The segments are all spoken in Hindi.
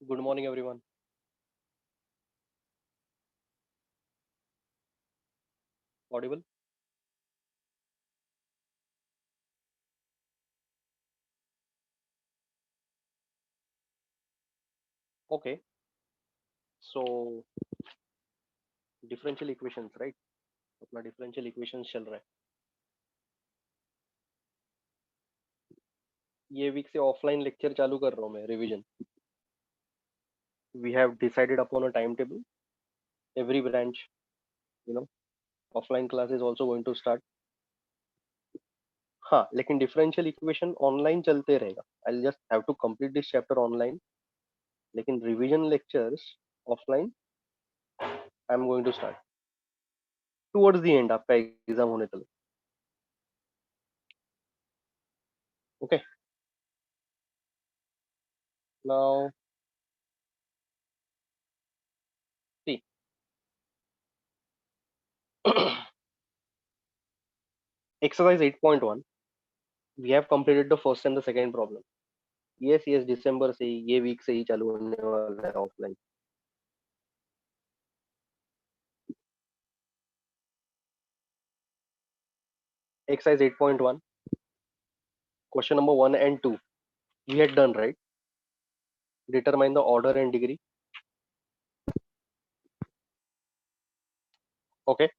Good morning, everyone. Audible? Okay. So differential equations, right? अपना differential equations चल रहा है. ये वीक से ऑफलाइन लेक्चर चालू कर रहा हूँ मैं revision. We have decided upon a timetable. Every branch, you know, offline class is also going to start. हाँ, लेकिन differential equation ऑनलाइन चलते रहेगा. I'll just have to complete this chapter online. लेकिन revision lectures offline I'm going to start towards the end आपका एग्जाम होने तक. Okay. Now see. Exercise 8.1. We have completed the first and the second problem. Yes yes दिसंबर से ही ये वीक से ही चालू होने वाला है offline. Exercise 8.1 question number 1 and 2 we had done, right? Determine the order and degree. Okay.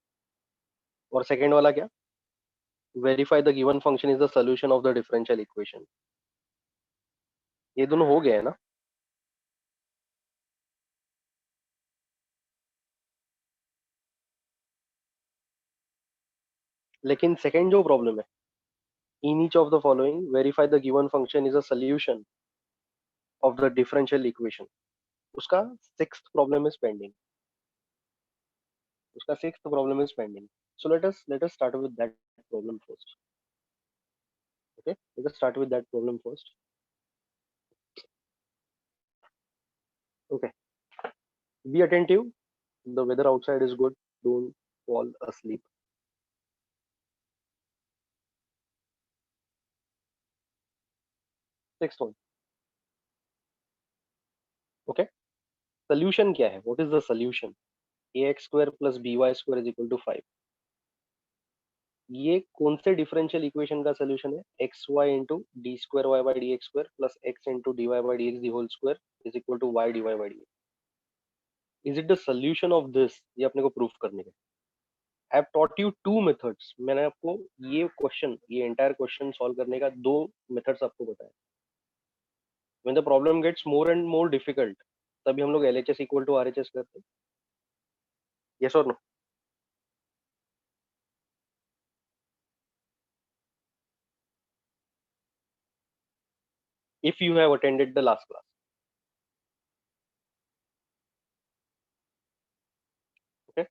और सेकंड वाला क्या? Verify the given function is the solution of the differential equation. ये दोनों हो गया है ना? लेकिन सेकंड जो प्रॉब्लम है, in each of the following verify the given function is a solution of the differential equation. उसका सिक्स्थ प्रॉब्लम इज पेंडिंग. उसका sixth problem is pending. So let us start with that problem first. Okay, let us start with that problem first. Okay, be attentive. The weather outside is good. Don't fall asleep. Next one. Okay, solution क्या है? What is the solution? ax square plus by square is equal to 5. ये कौन से डिफरेंशियल इक्वेशन का सोल्यूशन है? X y into d square Y by D x square plus x into d Y by D x the whole square is equal to y D Y by d. Is it the solution of this? ये अपने को प्रूफ करने का. I have taught you two methods. मैंने आपको ये एंटायर क्वेश्चन सॉल्व करने का दो मेथड्स आपको बताया. When the problem gets more and more difficult, तभी हम लोग एलएचएस इक्वल टू आरएचएस करते हैं. यस और no? If you have attended the last class. Okay,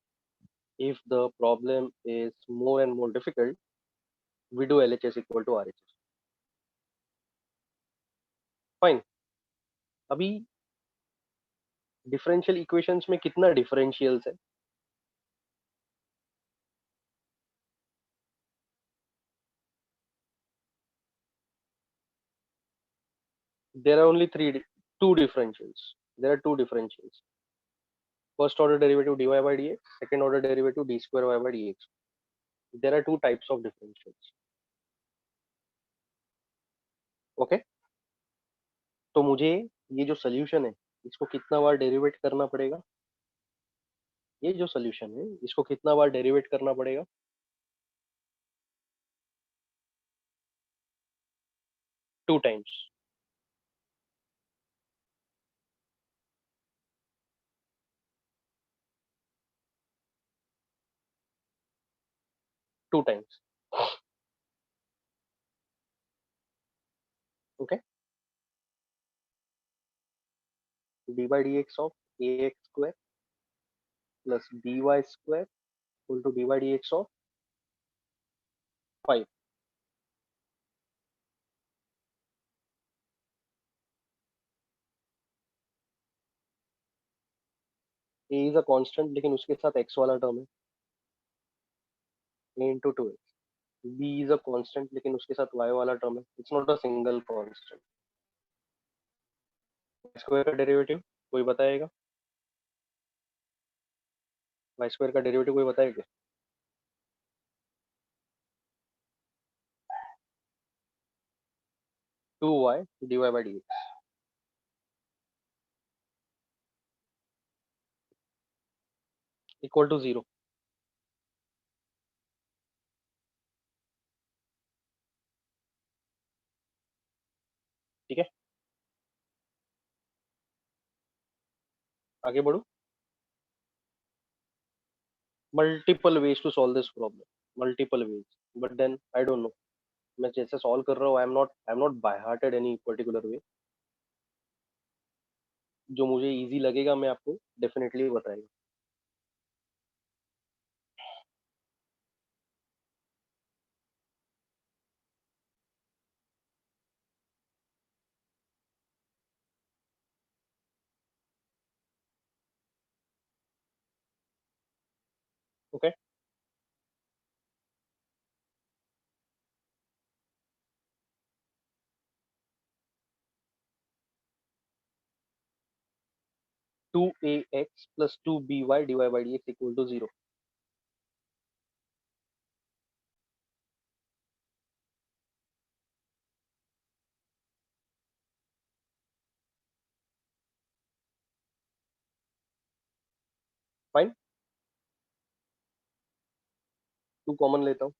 if the problem is more and more difficult, we do LHS equal to RHS. Fine. अभी डिफरेंशियल इक्वेशंस में कितना डिफरेंशियल्स है? There are only two differentials. There are two differentials. First order derivative dy by dx, second order derivative d square y by dx. There are two types of differentials. Okay, तो मुझे ये जो सोल्यूशन है इसको कितना बार डेरिवेट करना पड़ेगा? ये जो सोल्यूशन है इसको कितना बार डेरिवेट करना पड़ेगा? Two times. Two times. Okay. dy dx of ax square plus by square equal to dy dx of 5. a is a constant लेकिन उसके साथ x वाला टर्म है. a into 2x. b is a constant लेकिन उसके साथ y वाला टर्म है. It's not a single constant. Square का डेरिवेटिव कोई बताएगा? वाई स्क्वायर का डेरिवेटिव कोई बताएगा? 2y dy by dx equal to 0। ठीक है, आगे बढ़ो। Multiple ways to solve this problem, multiple ways, but then I don't know, मैं जैसे सॉल्व कर रहा हूँ, I am not by hearted any particular way. जो मुझे इजी लगेगा मैं आपको डेफिनेटली बताएगा। Okay, 2ax plus 2by dy by dx equal to 0। Fine, 2 common लेता हूँ।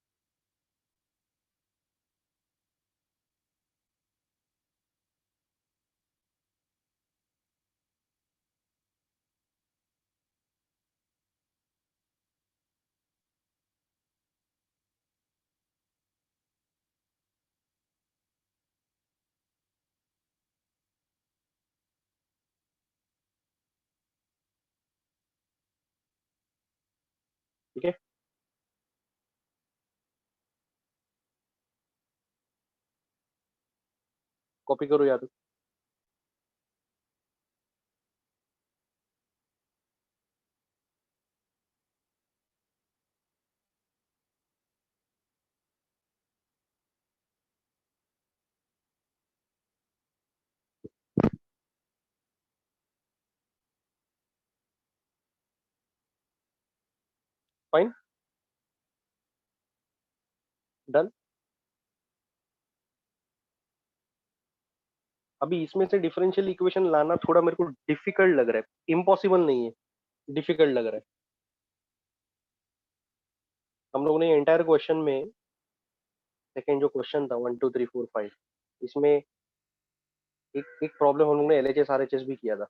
ठीक है, कॉपी करो या तो। Fine, done. अभी इसमें से डिफरेंशियल इक्वेशन लाना थोड़ा मेरे को डिफिकल्ट लग रहा है, इम्पॉसिबल नहीं है, डिफिकल्ट लग रहा है। हम लोगों ने एंटायर क्वेश्चन में, सेकंड जो क्वेश्चन था 1 2 3 4 5, इसमें एक एक प्रॉब्लम हम लोगों ने एलएचएस आरएचएस भी किया था।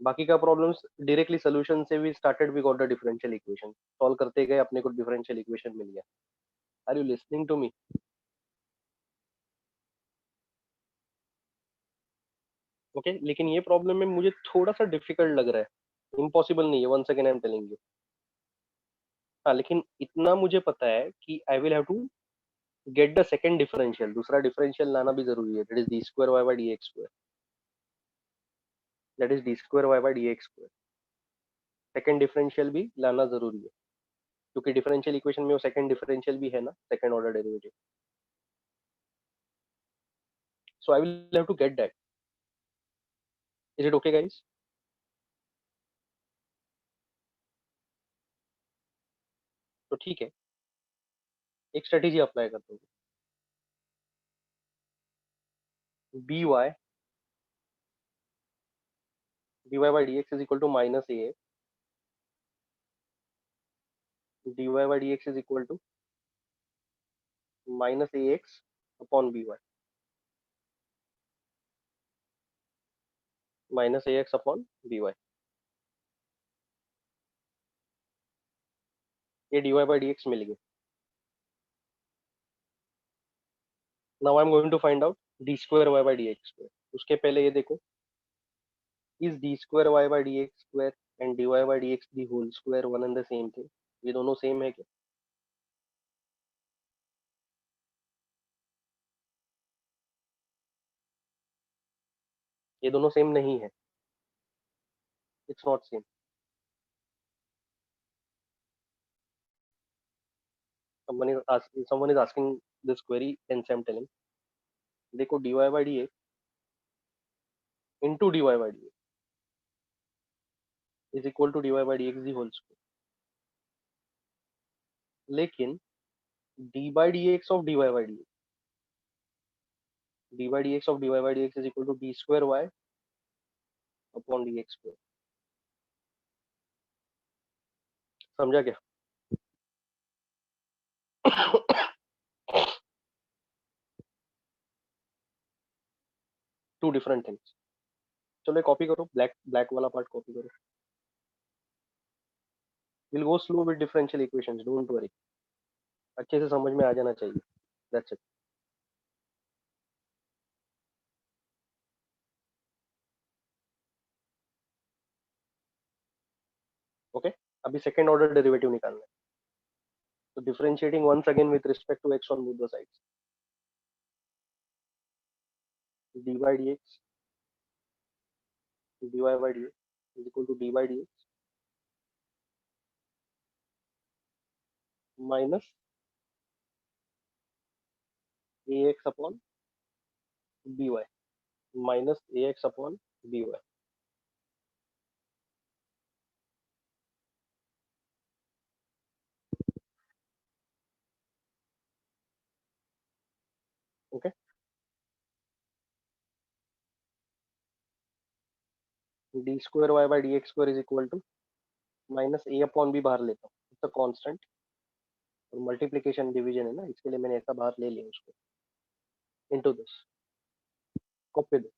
बाकी का प्रॉब्लम्स डायरेक्टली सोल्यूशन से भी started, we got the differential equation, solve करते गए अपने को डिफरेंशियल इक्वेशन मिल गया। Are you listening to me? Okay, लेकिन ये प्रॉब्लम में मुझे थोड़ा सा डिफिकल्ट लग रहा है, इम्पॉसिबल नहीं है, one second I am telling you. हाँ, लेकिन इतना मुझे पता है कि I will have to get the second differential, दूसरा डिफरेंशियल लाना भी जरूरी है, that is d square Y by D x square, that is d square Y by D x square. Second differential भी लाना जरूरी है, क्योंकि डिफरेंशियल इक्वेशन में वो सेकंड डिफरेंशियल भी है ना, second order derivative. So I will have to get that. Is it okay guys? तो ठीक है, एक स्ट्रेटेजी अप्लाई करते हैं। B Y D Y by D X is equal to minus A D Y by D X is equal to minus A x upon B Y, minus A x upon B Y. ये D Y by D X मिल गया। Now I am going to find out d square Y by D x square. उसके पहले ये देखो, is d square Y by D x square and d Y by D x the whole square one and the same thing? ये दोनों सेम है क्या? ये दोनों सेम नहीं है, it's not same. someone is asking this query, and I'm telling, देखो dy by dx into dy by dx is equal to dy by dx the whole square. लेकिन d by dx of dy by dx of dy by dx is equal to d square y upon dx square. समझा क्या? Two different things. चलो कॉपी करो, ब्लैक ब्लैक वाला पार्ट कॉपी करो. Will go slow with differential equations, don't worry. अच्छे से समझ में आ जाना चाहिए. That's it. ओके. अभी सेकंड ऑर्डर डेरिवेटिव निकालना है. तो differentiating once again with respect to x on both the sides. dy dx dy by dx is equal to d by dx minus ax upon by minus ax upon by. Okay. d square y by dx square is equal to minus a upon b बाहर लेता हूँ. It's a constant. और मल्टीप्लिकेशन डिवीजन है ना, इसके लिए मैंने ऐसा बाहर ले लिया उसको. Into this. कॉपी दो.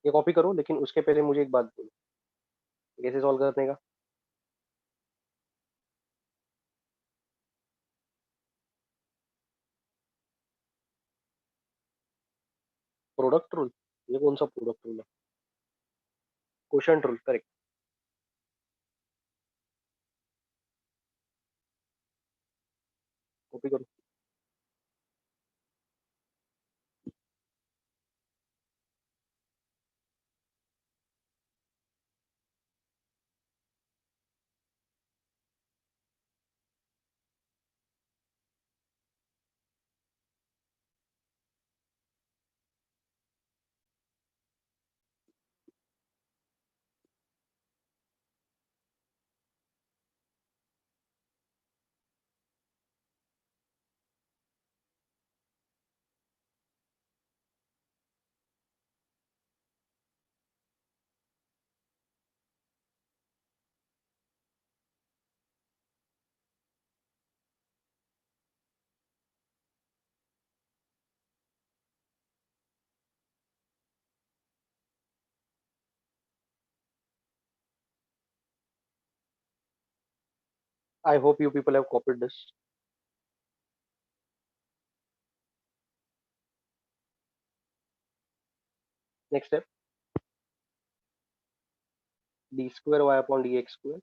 ये कॉपी करो, लेकिन उसके पहले मुझे एक बात बोलो. कैसे सॉल्व करने का? Product rule. ये कौन सा प्रोडक्ट रूल है? Quotient rule. करेक्ट. कॉपी करो. आई hope you people have copied this. Next step. d square y upon dx square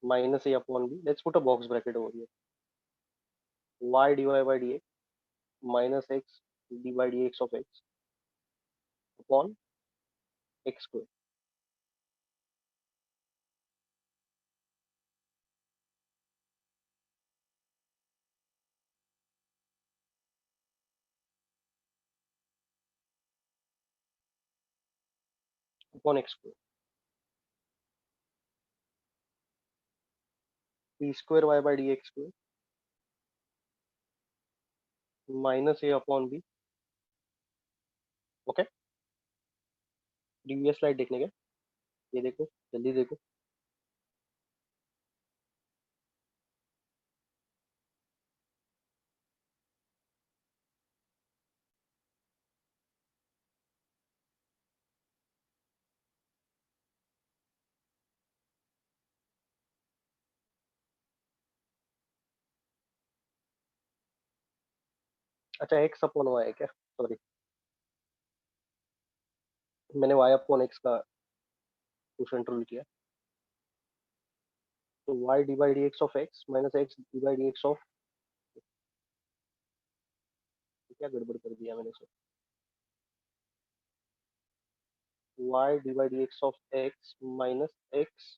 minus a upon b. Let's put a box bracket over here. Y dy by dx minus x dy dx of x upon x square. Upon x square. d square y by dx square minus a upon b. Okay. Previous slide देखने के. ये देखो, जल्दी देखो. अच्छा, x अपॉन y है क्या? सॉरी, मैंने y अपॉन x का क्वोशंट रूल किया. तो y dy dx of x minus x dy dx of. क्या गड़बड़ कर दिया मैंने sir? y dy dx of x minus x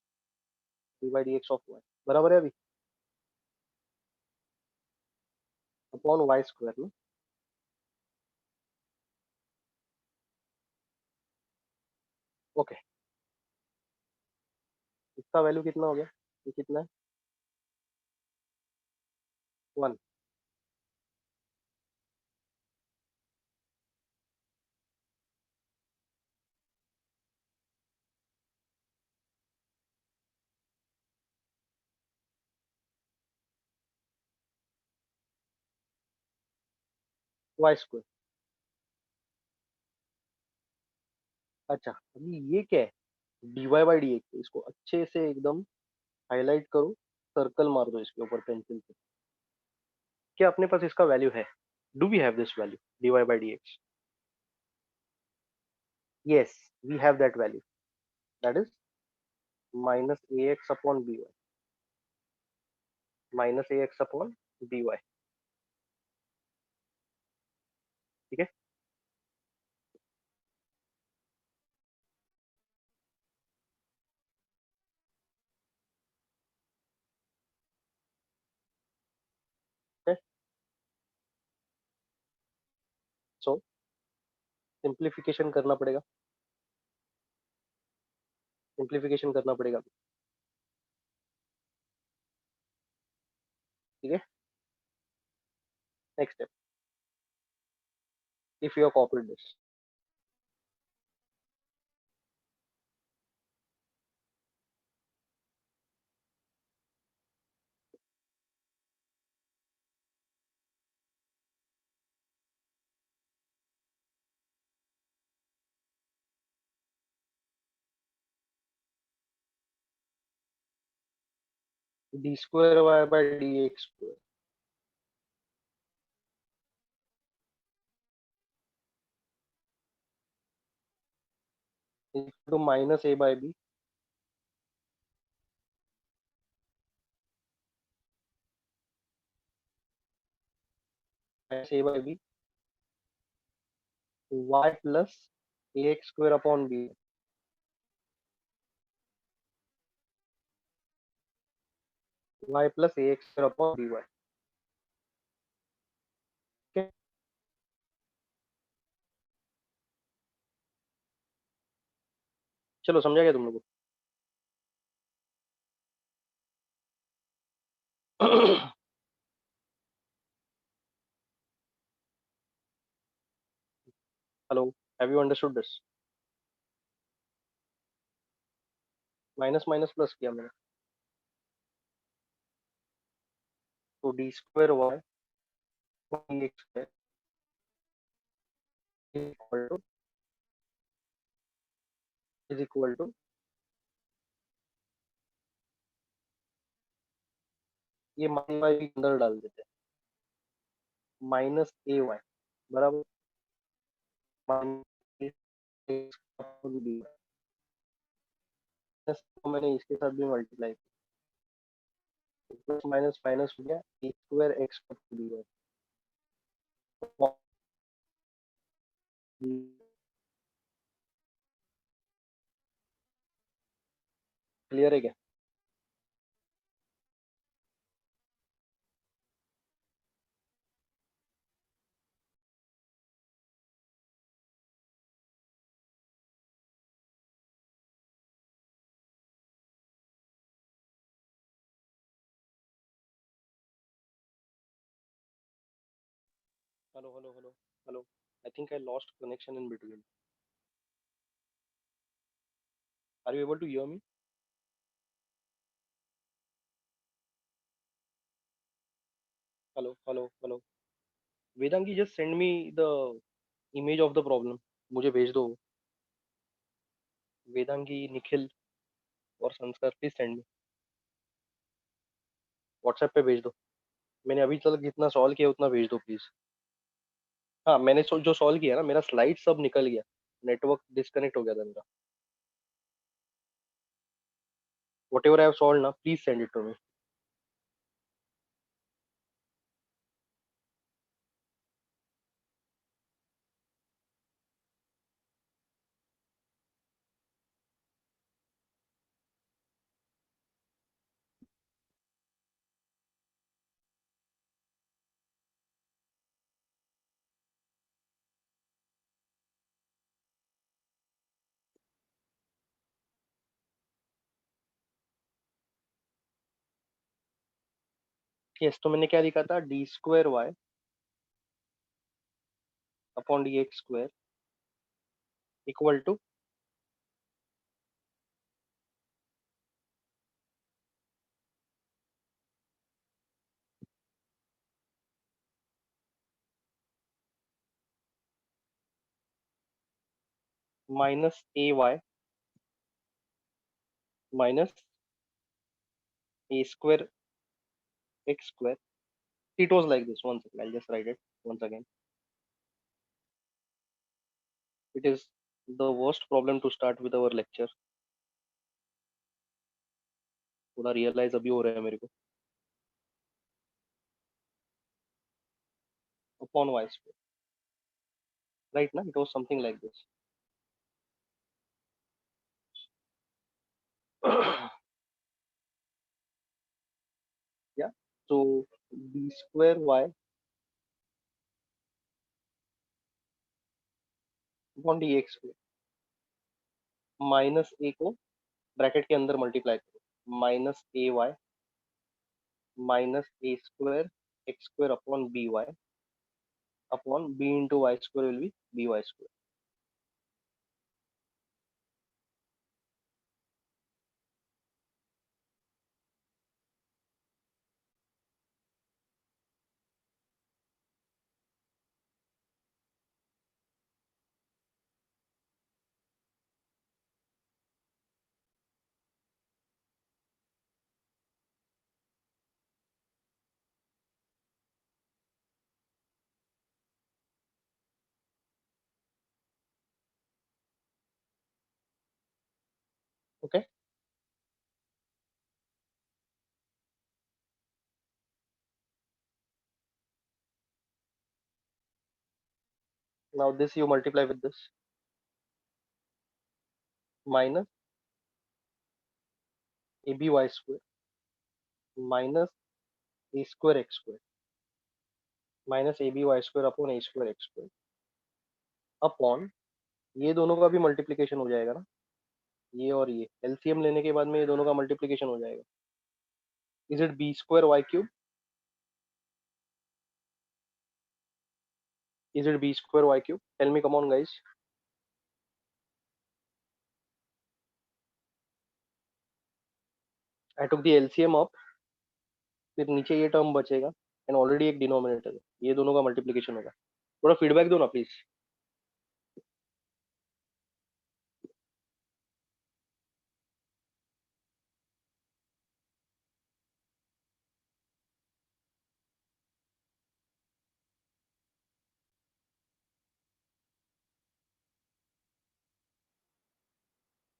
dy dx of y बराबर है अभी अपॉन y स्क्वायर ना. इसका वैल्यू कितना हो गया, ये कितना है, 1। Y square. अच्छा अभी ये क्या है, dy बाई डी एक्स, इसको अच्छे से एकदम हाईलाइट करो, सर्कल मार दो इसके ऊपर पेंसिल से। क्या अपने पास इसका वैल्यू है, do we have this value dy by D x? Yes, we have that value, that is minus A x upon B Y, minus A x upon B y. ठीक है, सो सिंप्लीफिकेशन करना पड़ेगा, सिंप्लीफिकेशन करना पड़ेगा। ठीक है, next step, if you are copied this, d square Y by D x square equal to minus a by b, minus a by b, y plus a x square upon B, y plus a x square upon B y. ठीक है, चलो समझा गया तुम लोग को? Hello, have you understood this? Minus minus plus किया मैंने, तो d square y d x square is equal to ये माइनस वाई के अंदर डाल देते हैं, माइनस ए वाई बराबर माइनस को मैंने इसके साथ भी मल्टीप्लाई किया, प्लस माइनस माइनस हो गया, A square X D Y. Clear है क्या? Hello hello hello hello, I think I lost connection in between, are you able to hear me? Hello hello hello, Vedangi just send me the image of the problem, मुझे भेज दो। वेदांगी, निखिल और संस्कार, प्लीज सेंड मी, व्हाट्सएप पे भेज दो। मैंने अभी तक जितना सॉल्व किया उतना भेज दो प्लीज। हाँ मैंने जो सॉल्व किया ना, मेरा स्लाइड सब निकल गया, नेटवर्क डिस्कनेक्ट हो गया था मेरा। Whatever I have solve ना, please send it to me. Yes, तो मैंने क्या लिखा था, D square Y upon D x square equal to minus A Y minus A square x square. It was like this. One second, I'll just write it once again. It is the worst problem to start with our lecture. थोड़ा रियलाइज अभी हो रहा है मेरे को. अपॉन वाई स्क्वायर, राइट ना, it was something like this. Yeah, so b square y अपॉन dx स्क्वायर माइनस a को ब्रैकेट के अंदर मल्टीप्लाई करो, minus A Y minus A square x square upon B y upon b into y square will be b y square. Okay, now this you multiply with this minus ab y square minus a square x square minus A b y square upon a square x square upon, ये दोनों का भी मल्टीप्लीकेशन हो जाएगा ना, ये और ये एलसीएम लेने के बाद में ये दोनों का मल्टीप्लीकेशन हो जाएगा. Is it b square y cube, is it b square y cube, tell me, come on guys. I took the LCM up, फिर नीचे ये टर्म बचेगा एंड ऑलरेडी एक डिनोमिनेटर है, ये दोनों का मल्टीप्लीकेशन होगा. थोड़ा फीडबैक दो ना प्लीज.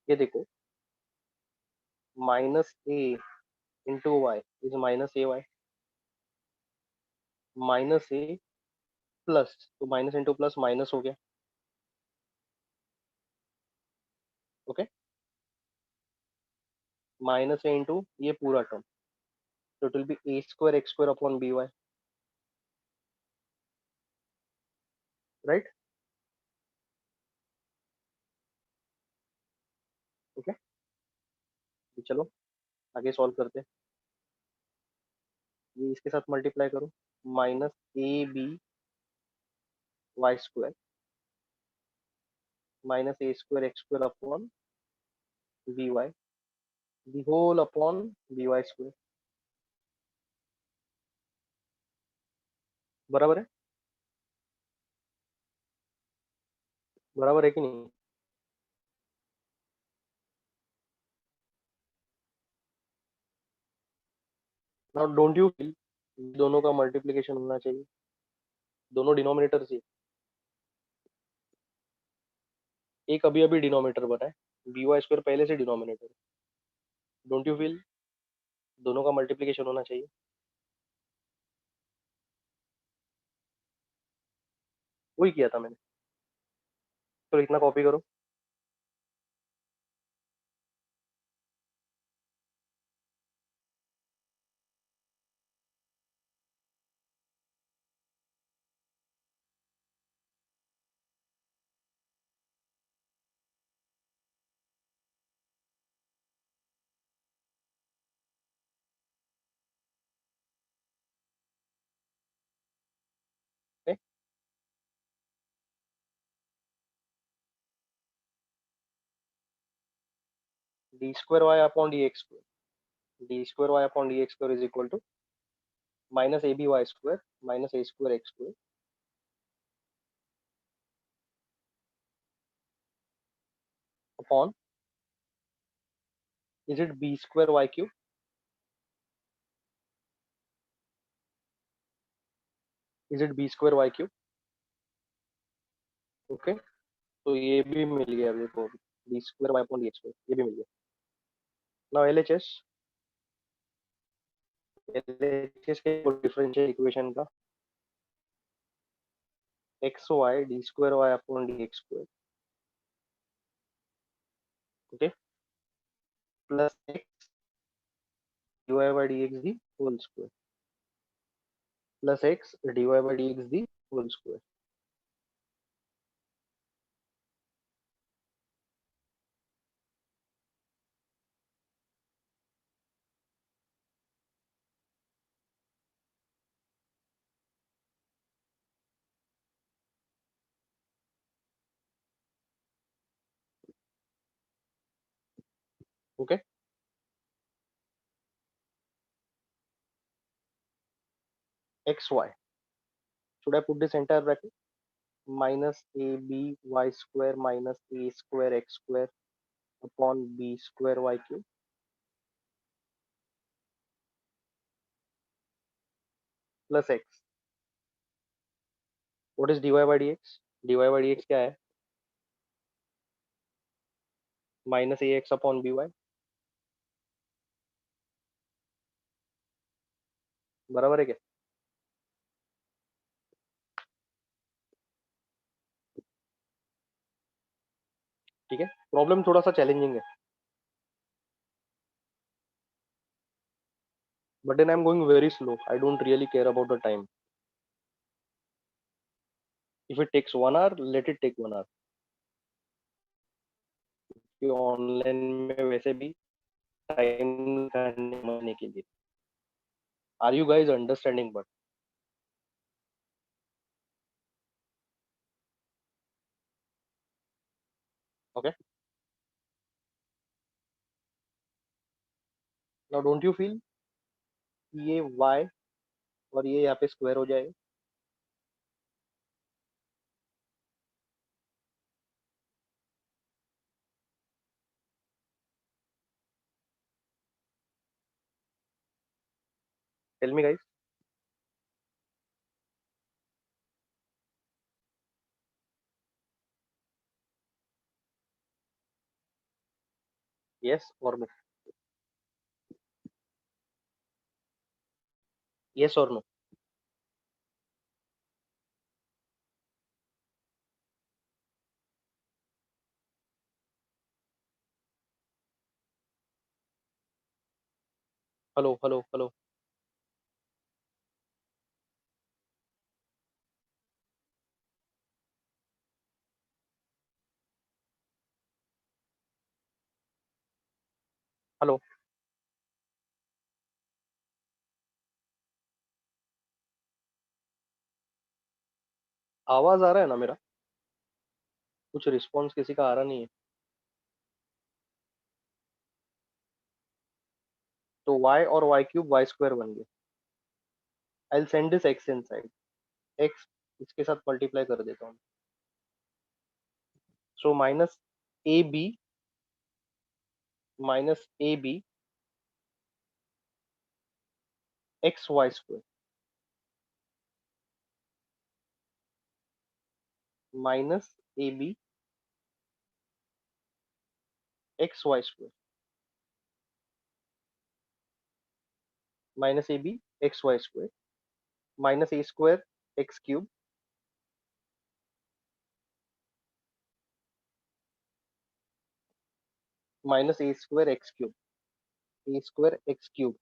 ये देखो, minus a into y is minus A Y minus a plus, तो माइनस इंटू प्लस माइनस हो गया. ओके, माइनस ए इंटू ये पूरा term, so it will be a square x square upon by, right? Okay, तो चलो आगे सॉल्व करते हैं. ये इसके साथ मल्टीप्लाई करो, minus A b y square minus A square x square upon B y the whole upon B y square. बराबर है, बराबर है कि नहीं. नाउ डोंट यू फील दोनों का मल्टीप्लिकेशन होना चाहिए, दोनों डिनोमिनेटर से. एक अभी अभी डिनोमिनेटर बना है, बी वाई स्क्वायर पहले से डिनोमिनेटर. डोंट यू फील दोनों का मल्टीप्लिकेशन होना चाहिए. वही किया था मैंने, तो इतना कॉपी करो. d square y upon dx square. D square y upon dx square is equal to minus ab y square minus a square x square upon, is it b square y cube? Is it b square y cube? Okay, तो ये भी मिल गया देखो, d square Y upon D x square, ये भी मिल गया. नाउ एलएचएस, एलएचएस के डिफरेंशियल इक्वेशन का x y d square Y upon D x square, okay, plus x dy by dx the whole square, plus x dy by dx the whole square. Okay, x y, should I put this entire bracket? Minus ab y square minus a square x square upon b square y cube plus x. What is dy by dx? dy by dx क्या है? Minus ax upon by, बराबर है क्या? ठीक है, प्रॉब्लम थोड़ा सा चैलेंजिंग है, but then I'm going very slow. I don't really care about the time. If it takes 1 hour, let it take 1 hour. कि ऑनलाइन में वैसे भी टाइम करने के लिए. Are you guys understanding? But okay, now don't you feel ये y और ये यहाँ पे स्क्वायर हो जाएगा? Tell me guys. Yes or no? Yes or no? Hello hello hello. Hello, आवाज आ रहा है ना मेरा? कुछ रिस्पॉन्स किसी का आ रहा नहीं है. तो y और y क्यूब y स्क्वायर बन गया. I will send this x inside. x इसके साथ मल्टीप्लाई कर देता हूँ. So minus A B x Y square minus A B x Y square minus A B x Y square minus A square x cube minus A square x cube, a square x cube.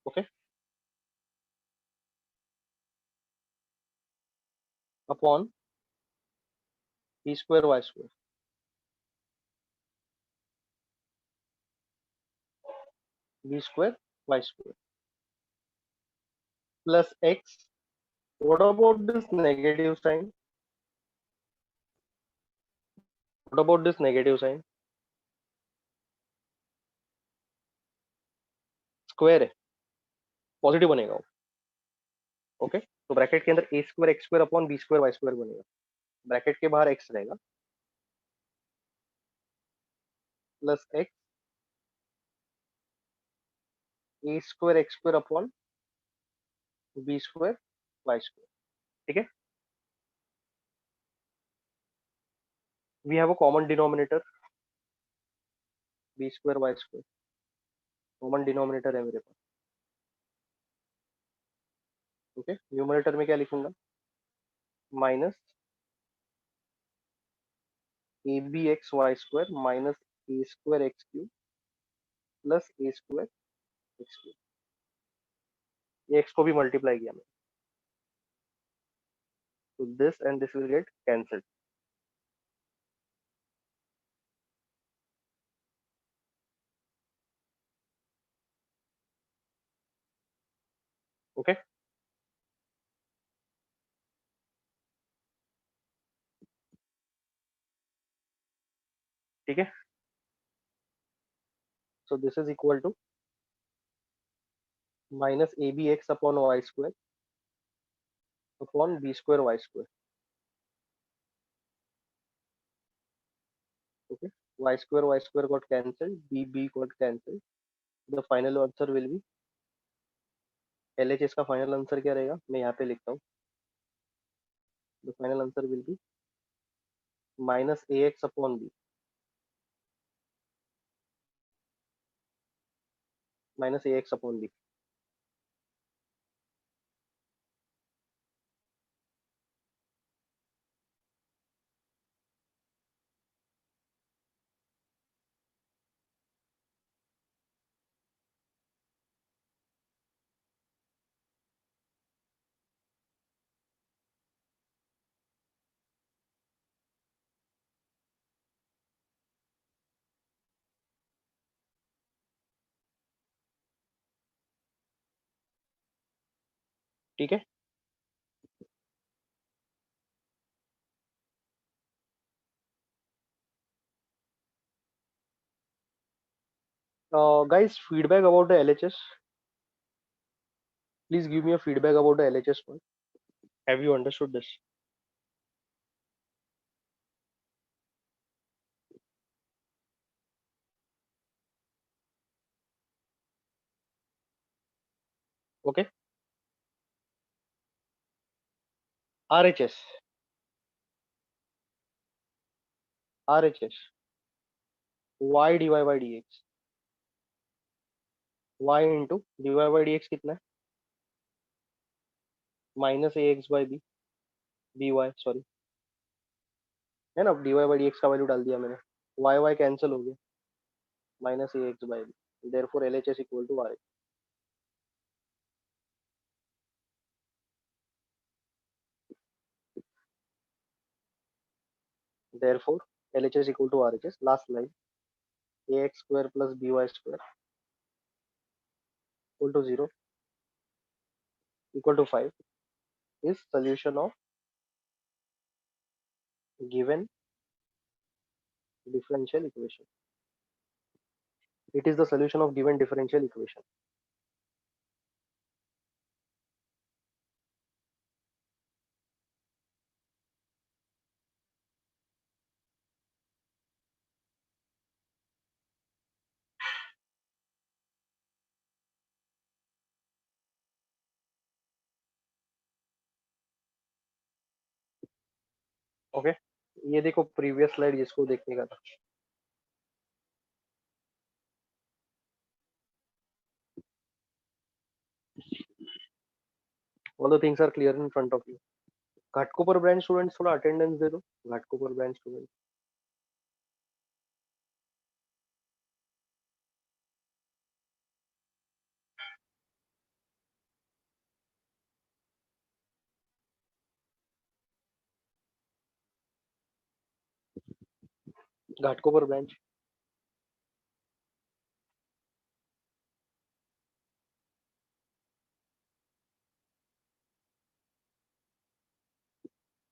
Okay, upon B square Y square, b square Y square plus x. What about this negative sign? What about this negative sign? Square है, पॉजिटिव बनेगा वो। ओके, तो ब्रैकेट के अंदर A square x square upon B square Y square बनेगा। ब्रैकेट के बाहर एक्स रहेगा plus X A square x square upon B square Y square. ठीक है, we have a common denominator B square Y square, common denominator है मेरे पास। ओके, न्यूमरेटर में क्या लिखूंगा? Minus A B x Y square minus A square x cube plus a square x cube. ये एक्स को भी मल्टीप्लाई किया मैंने, तो this and this will get cancelled. Okay, ठीक है, so this is equal to minus A B x upon y square upon B square Y square. Okay, y square got cancelled, b got cancelled. The final answer will be LHS का फाइनल आंसर क्या रहेगा? मैं यहाँ पे लिखता हूँ, the final answer will be minus A x upon b, minus A x upon b. ठीक है, guys, feedback about the LHS. Please give me a feedback about the LHS one. Have you understood this? Okay, RHS, RHS, y dy by dx, y into dy by dx कितना है? Minus A x by b, b y sorry, है ना, dy by dx का वैल्यू डाल दिया मैंने, y y कैंसिल हो गया, minus A x by b, therefore LHS equal to R. Therefore, LHS equal to RHS. Last line, ax square plus by square equal to 0 equal to 5 is solution of given differential equation. It is the solution of given differential equation. Okay, ये देखो previous slide जिसको देखने का था, all the things are clear in front of you. Ghatkopar branch students थोड़ा अटेंडेंस दे दो, Ghatkopar branch student, Ghatkopar branch.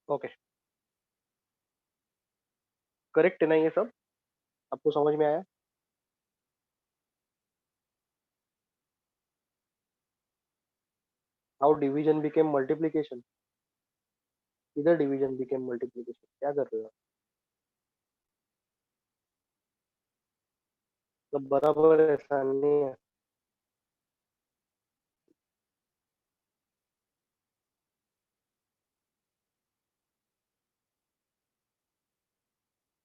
Okay, correct है ना ये सब? आपको समझ में आया? How division became multiplication? किधर डिवीजन बिकेम मल्टीप्लीकेशन? क्या कर रहे हो? तो बराबर ऐसा नहीं है।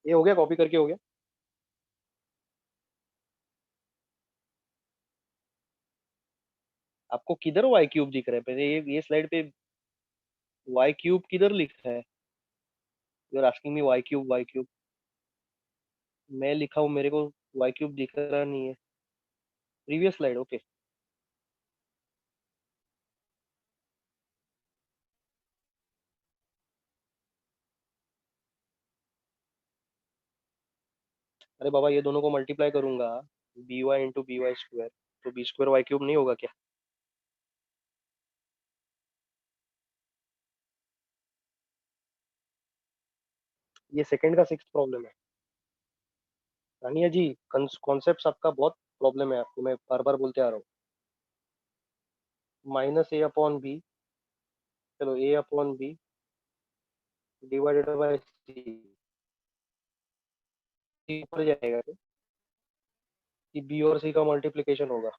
ये हो गया, कॉपी करके हो गया। आपको किधर वाई क्यूब दिख रहा है? पहले ये स्लाइड पे वाई क्यूब किधर लिखा है? You are asking me y cube, y cube. मैं लिखा हूँ, मेरे को वाई क्यूब दिख रहा नहीं है। Previous slide, okay. अरे बाबा, ये दोनों को मल्टीप्लाई करूंगा, b y into b y square, तो बी स्क्वायर वाई क्यूब नहीं होगा क्या? ये सेकंड का सिक्स प्रॉब्लम है। तानिया जी, कॉन्सेप्ट आपका बहुत प्रॉब्लम है, आपको मैं बार बार बोलते आ रहा हूँ। माइनस ए अपॉन बी, चलो ए अपॉन बी डिवाइडेड बाय सी, ऊपर जाएगा कि बी और सी का मल्टीप्लिकेशन होगा।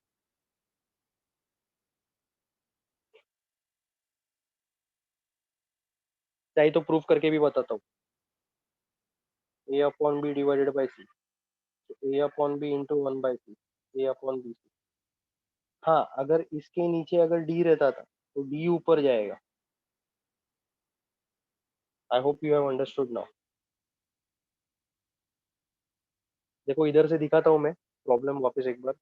चाहे तो प्रूफ करके भी बताता हूँ। A upon B divided by C, A upon B into one by C, A upon B C. हाँ, अगर इसके नीचे अगर डी रहता था तो डी ऊपर जाएगा। I hope you have understood now. देखो, इधर से दिखाता हूँ मैं प्रॉब्लम वापस एक बार।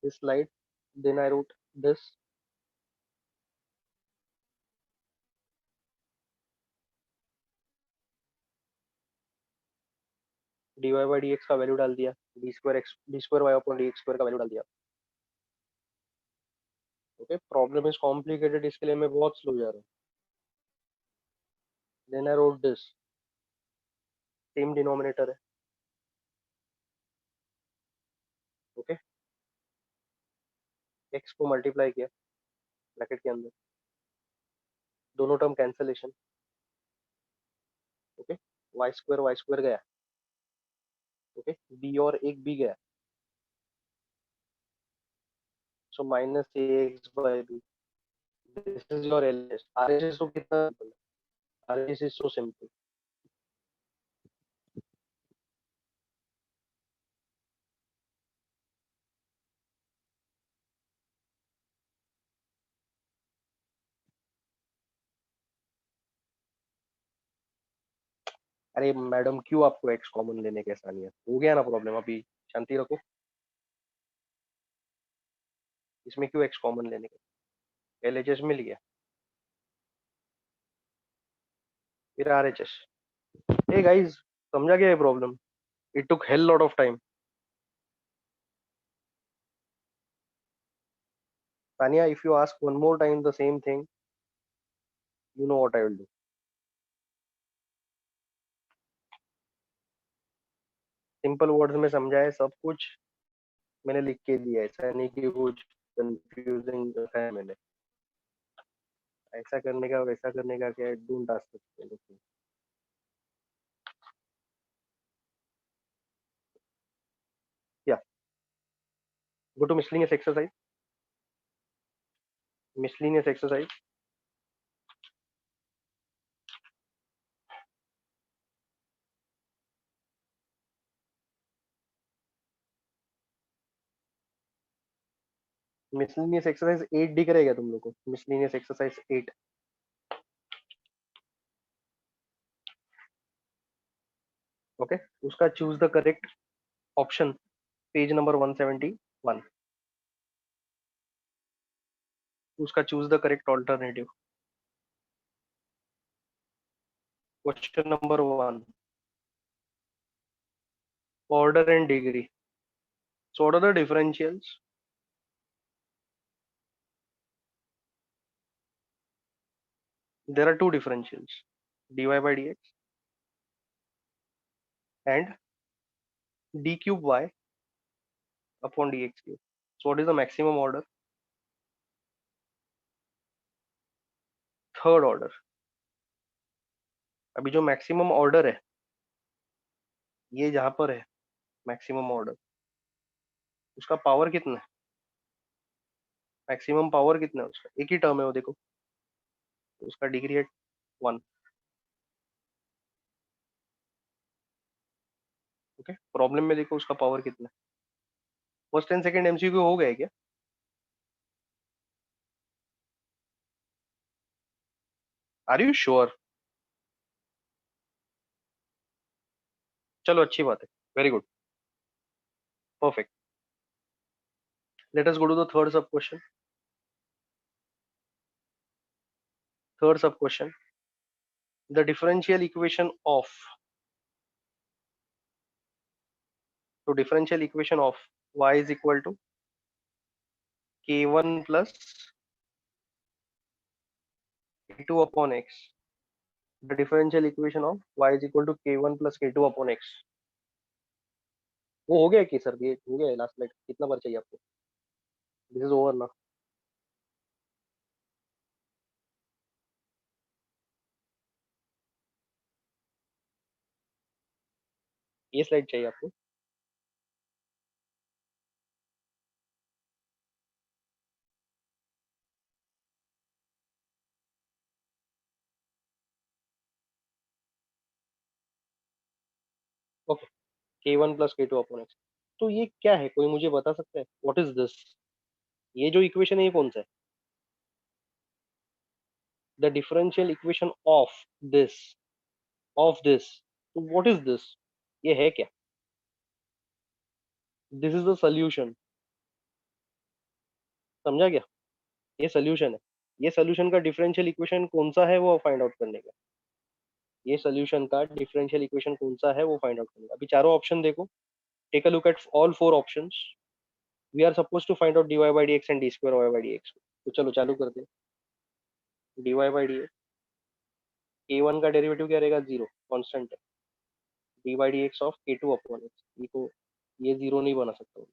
This slide, then I wrote this D Y by D X का वैल्यू डाल दिया, D square Y upon D x square का वैल्यू डाल दिया। ओके, प्रॉब्लम इज कॉम्प्लिकेटेड, इसके लिए मैं बहुत स्लो जा रहा हूँ। Then I wrote this, same denominator है। ओके, एक्स को मल्टीप्लाई किया ब्रैकेट के अंदर, दोनों term cancellation. Okay, y square गया। ओके, बी और एक बी गया, so minus A x by b. This is your L S. R S S तो कितना, R S is so simple. अरे मैडम, क्यों आपको एक्स कॉमन लेने की आसानी है? हो गया ना प्रॉब्लम, अभी शांति रखो। इसमें क्यों एक्स कॉमन लेने के? एल एच एस मिल गया, फिर R H S. Hey guys, समझा गया ये problem? It took hell lot of time. Tania, if you ask one more time the same thing, you know what I will do. Simple words में समझाए सब कुछ, मैंने लिख के दिया है, ऐसा नहीं कि कुछ कंफ्यूजिंग रखा है मैंने। ऐसा करने का वैसा करने का क्या है, डोंट आस्क मी। या go to miscellaneous exercise, miscellaneous exercise. Miscellaneous exercise 8 दिख रहेगा तुम लोग को? Miscellaneous exercise 8। ओके, उसका choose the correct option, page number 171। उसका choose the correct alternative. Question number 1, order and degree. So what are the differentials? There are two differentials, dy by dx and d cube y upon dx cube. So what is the maximum order? Third order. अभी जो मैक्सिमम ऑर्डर है ये जहां पर है मैक्सिमम ऑर्डर, उसका पावर कितना है? मैक्सिमम पावर कितना है उसका? एक ही टर्म है वो, देखो उसका डिग्री है 1. ओके, प्रॉब्लम में देखो उसका पावर कितना है. फर्स्ट एंड सेकंड एमसीक्यू हो गए क्या? Are you sure? चलो अच्छी बात है, very good, perfect. Let us go to the third sub question. Third sub question, the differential equation of, तो differential equation of y is equal to k1 plus k2 upon x. The differential equation of y is equal to k1 plus k2 upon x. वो हो गया कि सर, ये हो गया लास्ट स्लाइड, कितना बार चाहिए आपको? दिस इज ओवर ना. ये स्लाइड चाहिए आपको? Okay, k1 plus k2 upon x. तो ये क्या है, कोई मुझे बता सकता है? What is this? ये जो इक्वेशन है ये कौन सा है? The differential equation this of this. तो व्हाट इज दिस? ये है क्या? This is the solution. समझा क्या? ये सोल्यूशन है. ये सोल्यूशन का डिफरेंशियल इक्वेशन कौन सा है वो फाइंड आउट करने का. ये सोल्यूशन का डिफरेंशियल इक्वेशन कौन सा है वो फाइंड आउट करने का. अभी चारों ऑप्शन देखो, take a look at all four options. We are suppose to find out dy by dx and d square y by dx. तो चलो चालू करते हैं. dy by dx, k1 का डेरिवेटिव क्या रहेगा? जीरो, कांस्टेंट है. dy by dx of k2 upon x, ये तो ये जीरो नहीं बना सकता.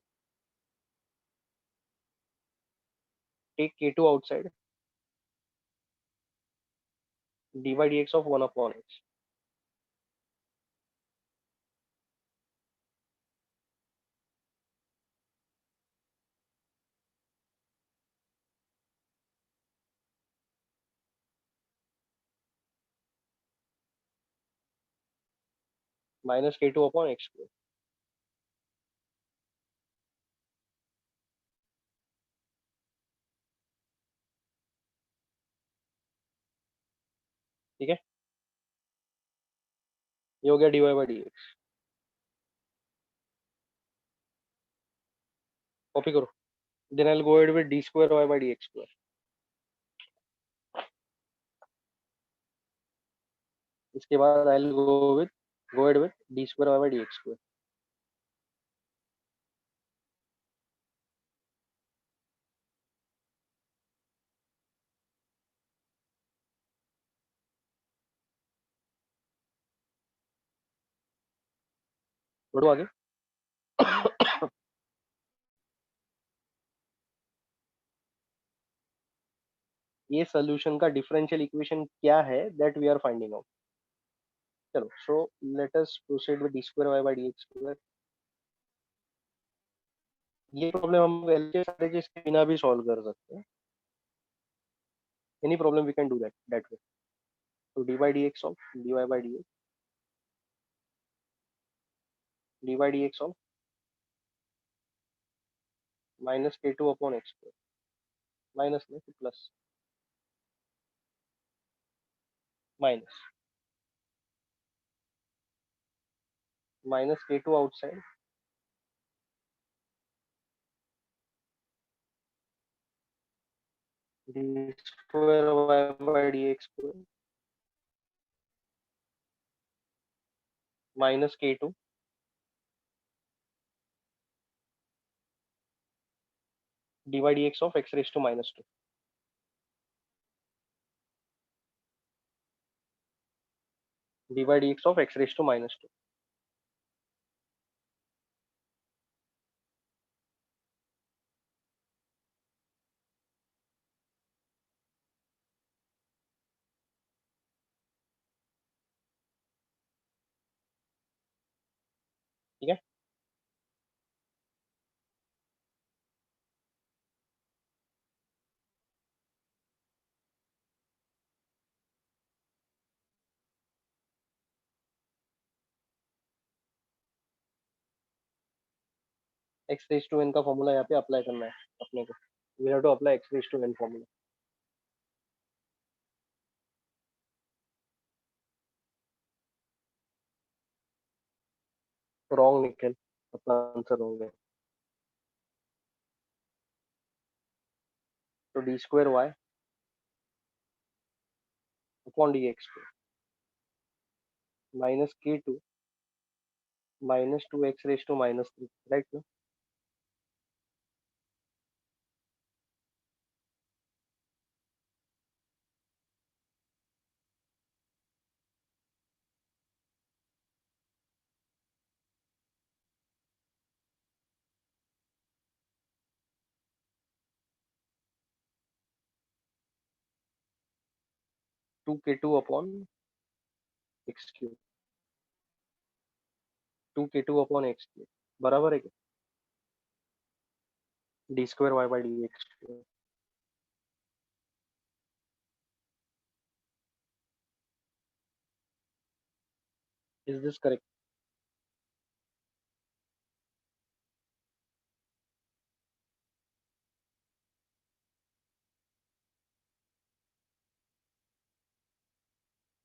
Take k2 outside, dy by dx of 1 upon x minus k2 upon x square. ठीक है, ये हो गया dy by dx. कॉपी करो. Then I will go ahead with d square y by dx square. इसके बाद I will go ahead with d square y by dx square. बढ़ो आगे. ये सोल्यूशन का डिफरेंशियल इक्वेशन क्या है that we are finding out. चलो, so let us proceed with d square y by dx square. ये प्रॉब्लम हम एलसीएम एवरेजेस के बिना भी सॉल्व कर सकते हैं. Any problem we can do that way. तो dy dx of dy dx of minus k2 upon x square. Minus में plus, minus, minus k2 outside, d square y by dx square minus k2 dy dx of x raised to minus 2. dy dx of x raised to minus 2. ठीक है, x raised to n का फॉर्मूला यहाँ पे अप्लाई करना है अपने को. We have to apply x raised to n formula. Wrong Nikhil, अपना आंसर रॉन्ग है. तो d square y upon dx square minus k2 minus 2x raised to minus 3, right? No? 2k2 upon x cube, 2k2 upon x cube बराबर है क्या? d square y by dx square. Is this correct?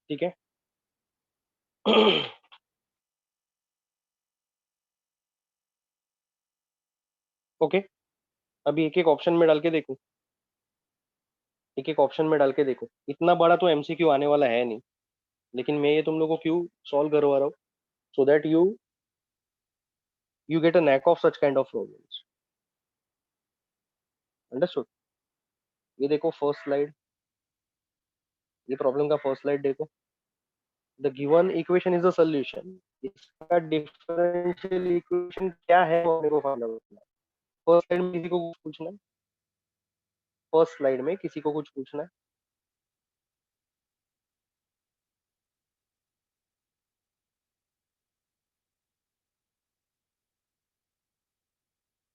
ठीक है. ओके, अभी एक एक ऑप्शन में डाल के देखो, एक एक ऑप्शन में डाल के देखो. इतना बड़ा तो एमसीक्यू आने वाला है नहीं, लेकिन मैं ये तुम लोगों को क्यों सॉल्व करवा रहा हूँ, so that you get a knack of such kind of problems. Understood. ये देखो फर्स्ट स्लाइड, ये प्रॉब्लम का फर्स्ट स्लाइड देखो. The given equation is a solution. इसका डिफरेंशियल इक्वेशन क्या है वो मेरे को फाइंड आउट करना है. फर्स्ट स्लाइड में किसी को कुछ पूछना है? फर्स्ट स्लाइड में किसी को कुछ पूछना है?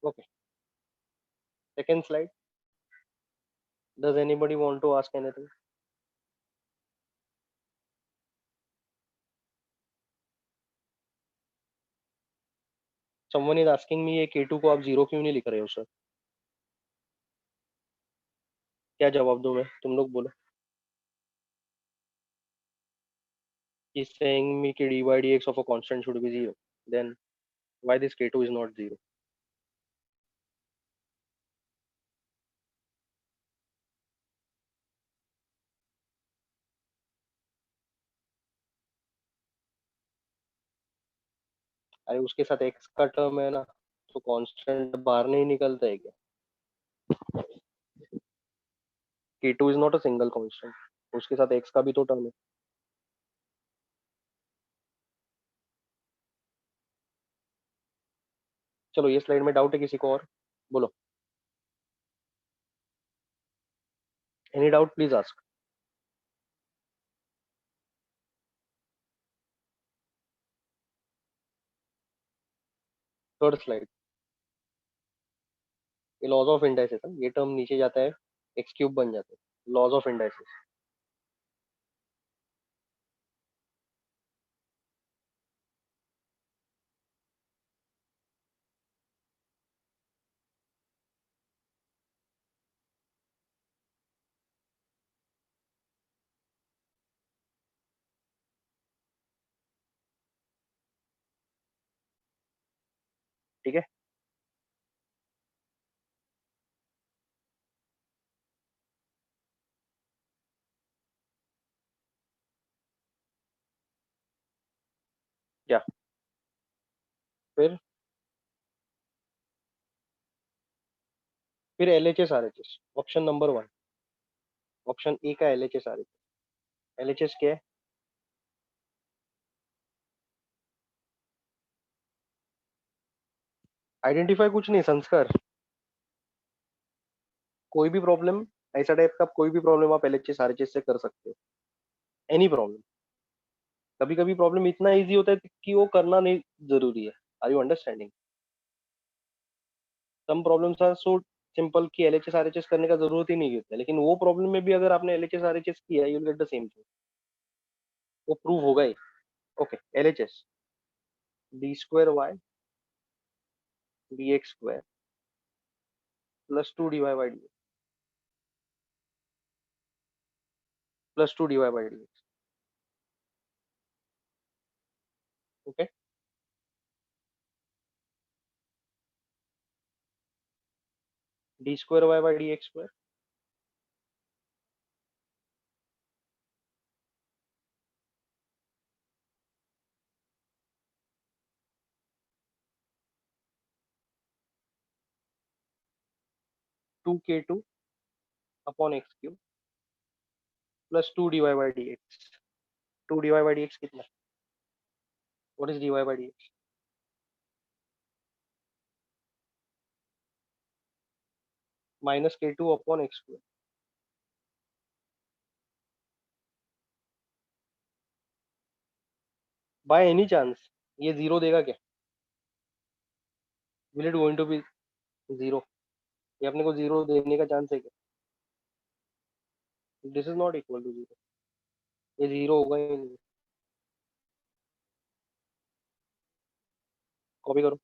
Okay. Second slide. Does anybody want to ask anything? Someone is asking me ये k2 को आप जीरो क्यों नहीं लिख रहे हो सर? क्या जवाब दूं मैं? तुम लोग बोलो. He's saying me कि dy dx of a constant should be zero. Then why this k2 is not zero? अरे उसके साथ x का टर्म है ना, तो कांस्टेंट बाहर नहीं निकलता है क्या? k2 is not a single constant, उसके साथ x का भी तो टर्म है. चलो ये स्लाइड में डाउट है किसी को और? बोलो. Any doubt please ask. Third slide. ये लॉज ऑफ इंडाइसिस है, ये टर्म नीचे जाता है, एक्स क्यूब बन जाता है. Laws of indices. ठीक है. क्या फिर? फिर LHS RHS, option number 1, option A का LHS RHS। LHS क्या है? आइडेंटिफाई कुछ नहीं, संस्कार। कोई भी प्रॉब्लम, ऐसा टाइप का कोई भी प्रॉब्लम आप LHS RHS से कर सकते हो, एनी प्रॉब्लम। कभी कभी प्रॉब्लम इतना इजी होता है कि वो करना नहीं जरूरी है। Are you understanding? Some problems are so simple कि LHS RHS करने का जरूरत ही नहीं होता है, लेकिन वो प्रॉब्लम में भी अगर आपने LHS RHS किया, you will get the same thing, वो प्रूव होगा ही। Okay, LHS d² y dx² +2 dy/dx +2 dy/dx। Okay, d²y/dx²। 2k2/x³ +2 dy/dx। 2 dy/dx कितना? What is dy/dx? -k2/x²। By any chance ये जीरो देगा क्या? Will it going to be zero? ये अपने को जीरो देने का चांस है क्या? This is not equal to zero, ये जीरो होगा ही नहीं। कॉपी करो।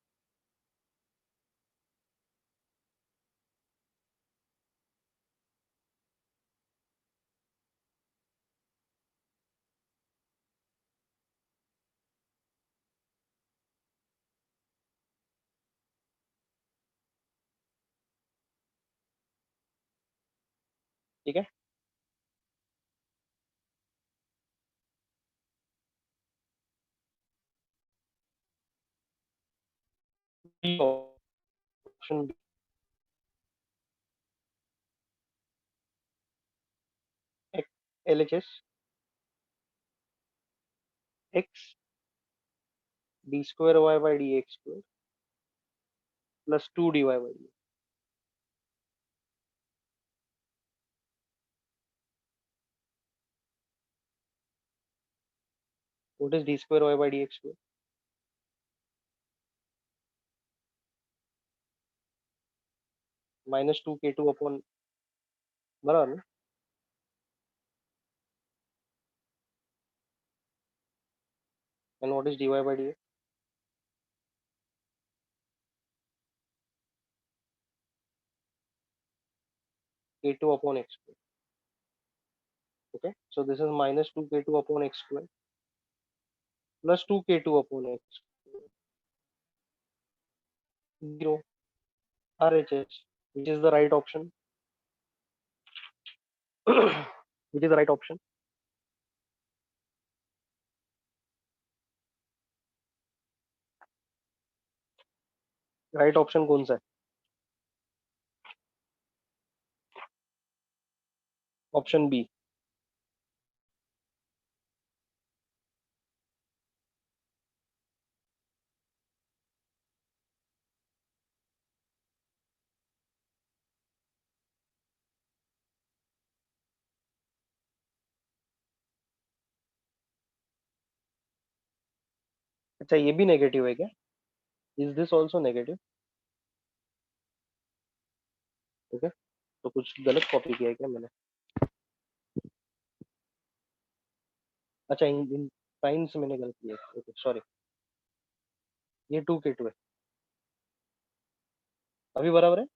ठीक है, option LHS x d²y/dx² +2 dy/dx। What is d²y/dx²? -2k2 बराबर ना? And what is dy/dx? k2/x²। okay, so this is -2k2/x² +2k2/x, 0, RHS, which is the right option. Which is the right option? Right option कौन सा है? Option B. अच्छा, ये भी नेगेटिव है क्या? Is this also negative? Okay, तो कुछ गलत कॉपी किया है क्या मैंने? अच्छा, इन इन साइंस मैंने गलत किया। Okay, sorry. ये 2k2 है। अभी बराबर है?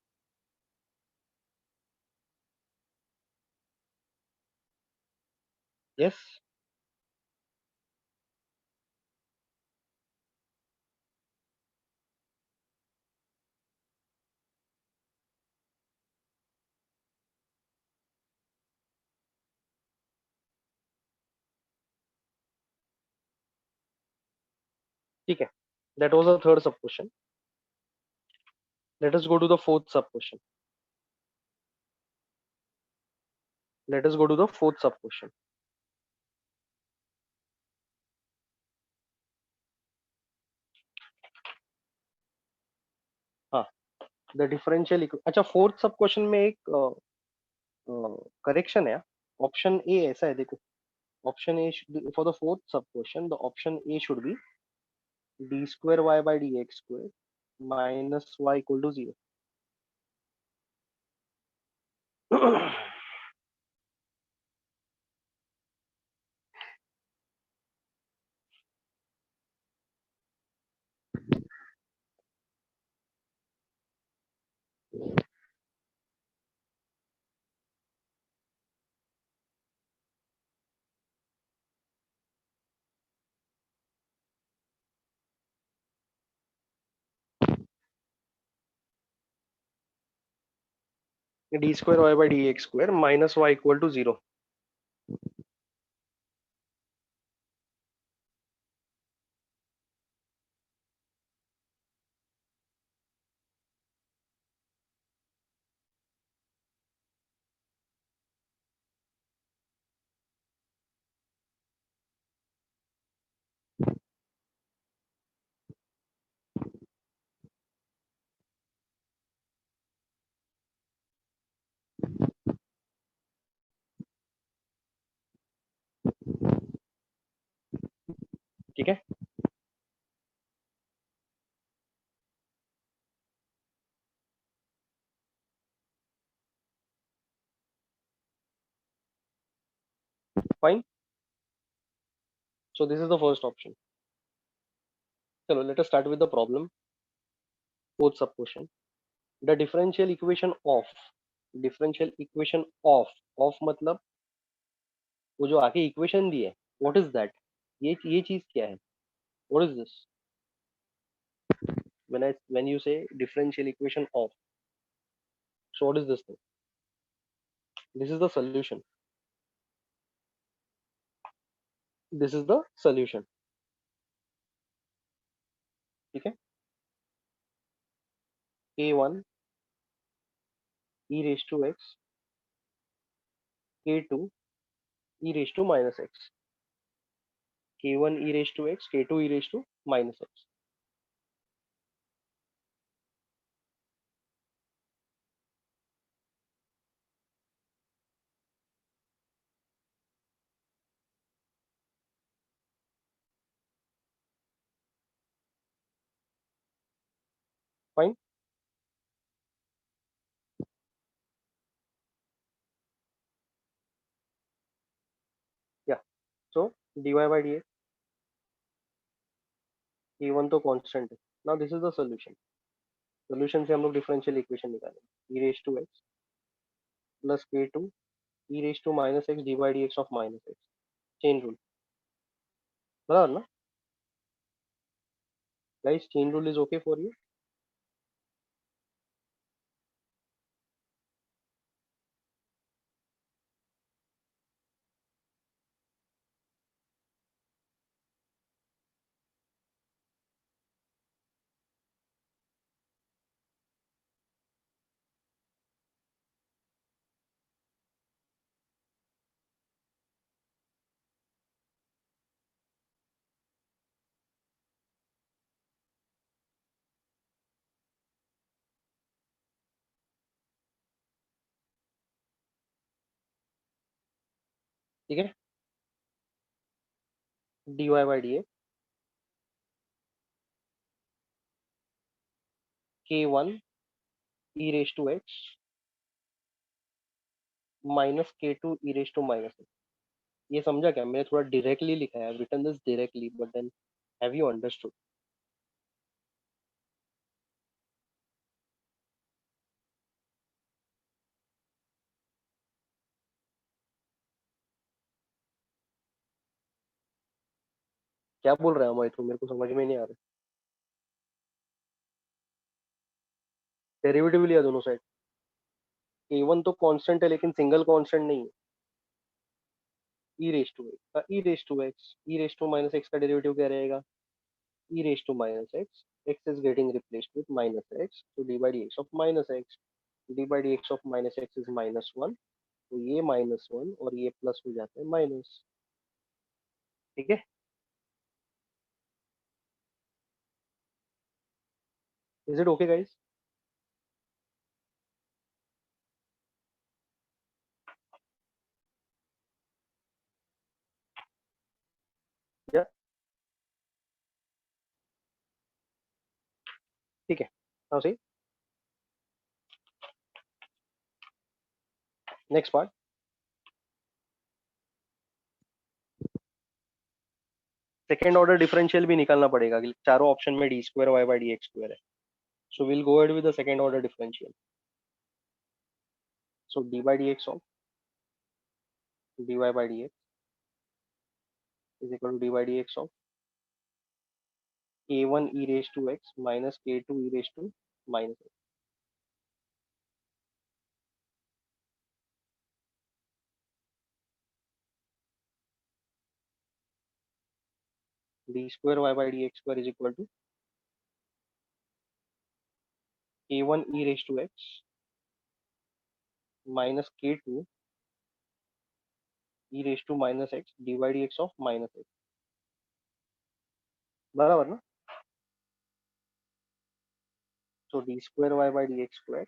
यस। ठीक है, that was the third sub question. Let us go to the fourth sub question. Let us go to the fourth sub question. हाँ, द डिफरेंशियल अच्छा, फोर्थ सब क्वेश्चन में एक करेक्शन है. ऑप्शन ए ऐसा है, देखो. Option A for the fourth sub question, the option A should be D square Y by D x square minus Y equal to 0. D square Y by D x square minus Y equal to 0. ठीक है. Fine. So this is the first option. चलो, let us start with the problem. Fourth sub question. The differential equation of मतलब वो जो आगे इक्वेशन दी है, व्हाट इज दैट? ये चीज क्या है? What is this? When you say differential equation of, so what is this thing? This is the solution. This is the solution. ठीक है. k1 e raised to x, k2 e raised to minus x, k1 e raised to x, k2 e raised to minus x. Fine. Yeah. So dy by dx, k1 तो कांस्टेंट है. Now this is the solution. Solution से हम लोग डिफरेंशियल इक्वेशन निकालेंगे. e raised to x plus k2 e raised to minus x dy dx of minus x. Chain rule. बराबर ना? Guys, chain rule is okay for you? ठीक है. dy by dx k1 e raised to x minus K two E raise to minus X. ये समझा क्या? मैंने थोड़ा डायरेक्टली लिखा है, written this directly, but then have you understood? क्या बोल रहा है अमय? तू मेरे को समझ में नहीं आ रहा. डेरिवेटिव लिया दोनों साइड. k1 तो कांस्टेंट है लेकिन सिंगल कांस्टेंट नहीं है. ई रेज टू एक्स का E raise to X, E raise to minus X का डेरिवेटिव क्या रहेगा? E raise to minus X. X is getting replaced with minus X, तो D by D x of minus x. D by D x of minus X is minus one. तो ये -1 और ये प्लस हो जाते हैं माइनस। ठीक है, इज इट ओके गाइस? या ठीक है, हाँ सही। Next part, second order differential भी निकालना पड़ेगा, चारों ऑप्शन में D square Y by D x square है। So will go ahead with the second order differential. So D by D x of dy by dx is equal to dy by dx of k1 e raised to x minus k2 e raised to minus x. D square y by dx square is equal to k1 e raised to x minus k2 e raised to minus x dy dx of minus x. बराबर ना? So d square y by dx square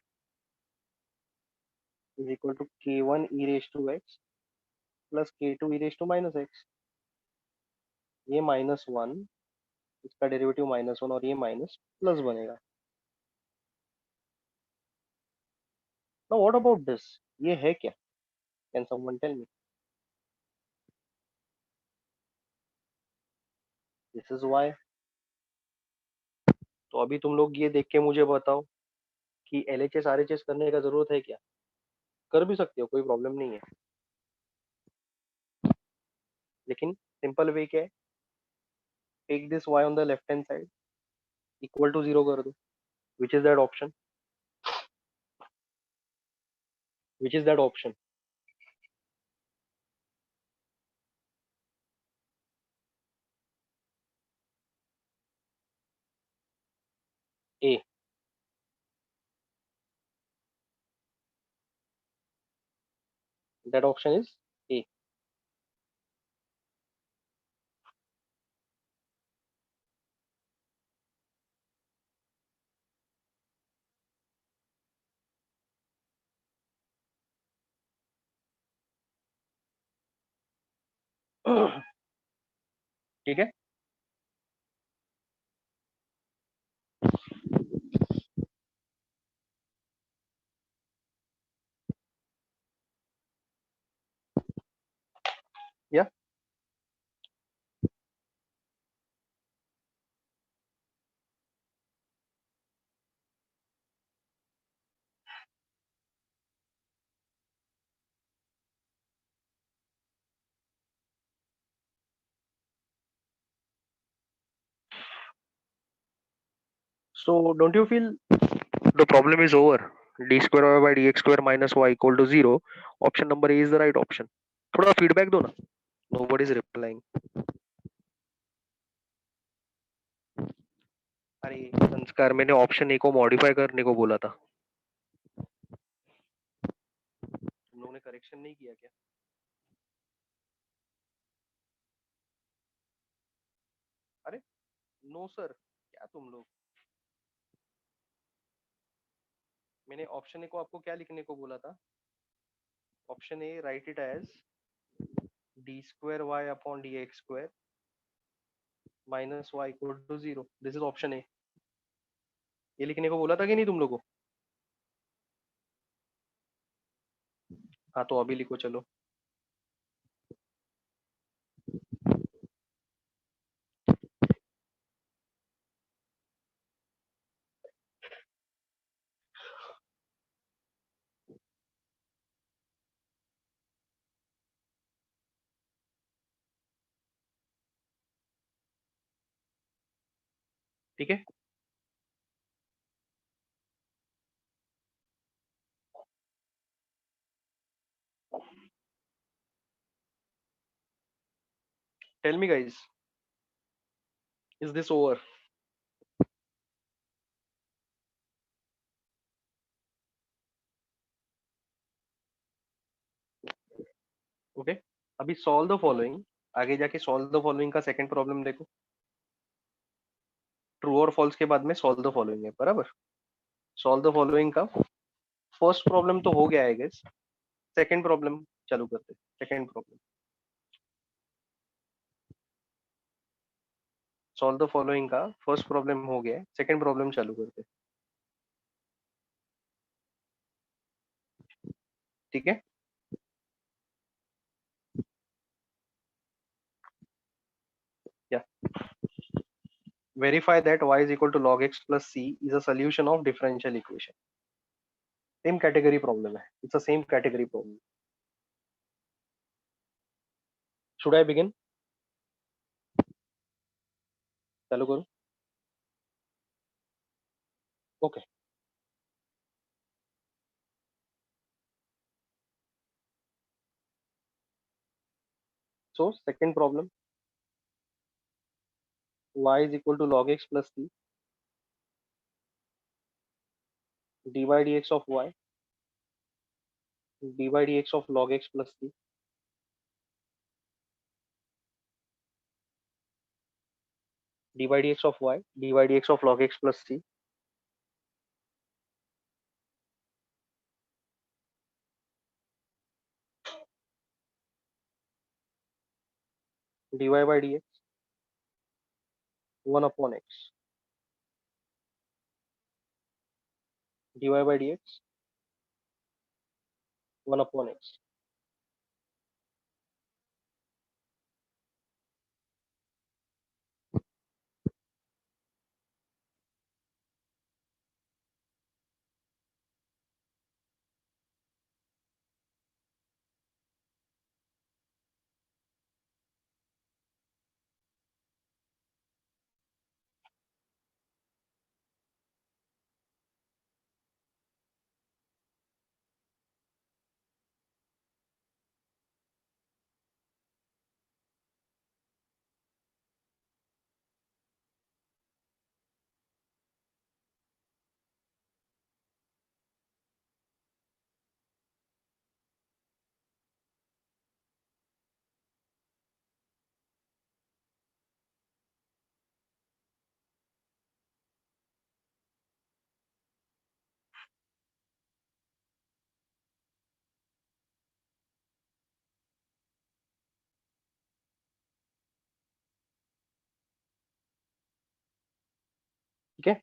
is equal to k1 e raised to x plus k2 e raised to minus x. ये -1, इसका डेरिवेटिव -1 और ये माइनस प्लस बनेगा। Now what about this? ये है क्या? Can someone tell me? This is y. तो अभी तुम लोग ये देख के मुझे बताओ कि LHS RHS करने का जरूरत है क्या? कर भी सकते हो, कोई प्रॉब्लम नहीं है, लेकिन सिंपल वे क्या है, take this y on the left hand side equal to 0 कर दो, which is that option? Which is that option? A, that option is A. ठीक है, या so don't you feel the problem is over? D square Y by D x square minus Y equal to 0, option number A is the right option. थोड़ा फीडबैक दो ना। Nobody is replying. अरे संस्कार, मैंने ऑप्शन ए को मॉडिफाई करने को बोला था, तुम लोगों ने करेक्शन नहीं किया क्या? अरे नो सर, क्या तुम लोग, मैंने ऑप्शन ए को आपको क्या लिखने को बोला था? Option A write it as d square Y upon D x square minus Y equal to 0, this is option A. ये लिखने को बोला था कि नहीं तुम लोगों को? हाँ तो अभी लिखो चलो। ठीक है, tell me guys, is this over? अभी सॉल्व द फॉलोइंग, आगे जाके सॉल्व द फॉलोइंग का सेकंड प्रॉब्लम देखो। ट्रू और फॉल्स के बाद में सॉल्व द फॉलोइंग है, बराबर। सॉल्व द फॉलोइंग का फर्स्ट प्रॉब्लम तो हो गया है गेस। सेकंड प्रॉब्लम चालू करते हैं। Second problem, solve the following का फर्स्ट प्रॉब्लम हो गया है, सेकंड प्रॉब्लम चालू करते हैं। ठीक है, या verify that y is equal to log x plus c is a solution of differential equation. Same category problem है, it's a same category problem. Should I begin? चालू करो। Okay, so second problem, y is equal to log x plus c dy dx of y dy dx of log x plus c dy dx of y dy dx of log x plus c dy by dx 1 upon x dy by dx 1 upon x। ठीक है,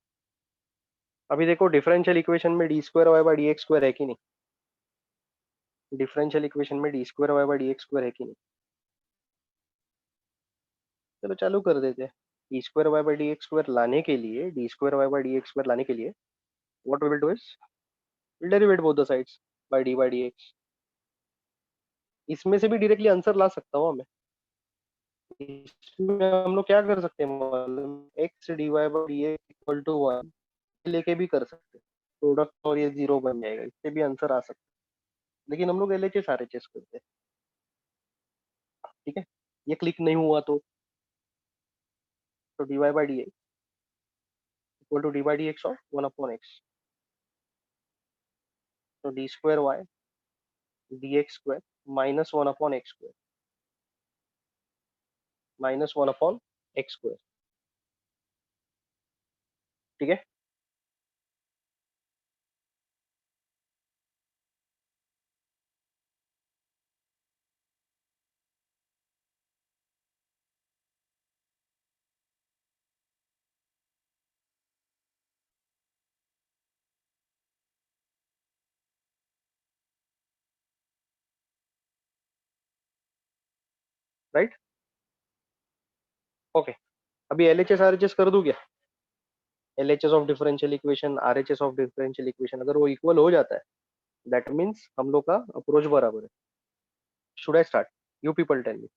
अभी देखो डिफरेंशियल इक्वेशन में D square Y by D x square है कि नहीं? डिफरेंशियल इक्वेशन में D square Y by D x square है कि नहीं? चलो चालू कर देते हैं। D square Y by D x square लाने के लिए, d square Y by D x square लाने के लिए what we will do is will derivate both the sides by d by D x. इसमें से भी डायरेक्टली आंसर ला सकता हूँ मैं। इसमें हम लोग क्या कर सकते हैं मालूम? X D Y by D x equal to one लेके भी कर सकते हैं प्रोडक्ट, और ये जीरो बन जाएगा, इससे भी आंसर आ सकता है। लेकिन हम लोग एलएचएस आरएचएस करते हैं। ठीक है, ये क्लिक नहीं हुआ तो d Y by D x equal to d by D x of one upon x, तो d square y d x square minus one upon x square minus one upon x square. ठीक है, राइट। ओके, अभी एलएचएस आरएचएस कर दूं क्या? LHS of differential equation, RHS of differential equation अगर वो इक्वल हो जाता है, दैट मीन्स हम लोग का अप्रोच बराबर है। Should I start? You people tell me,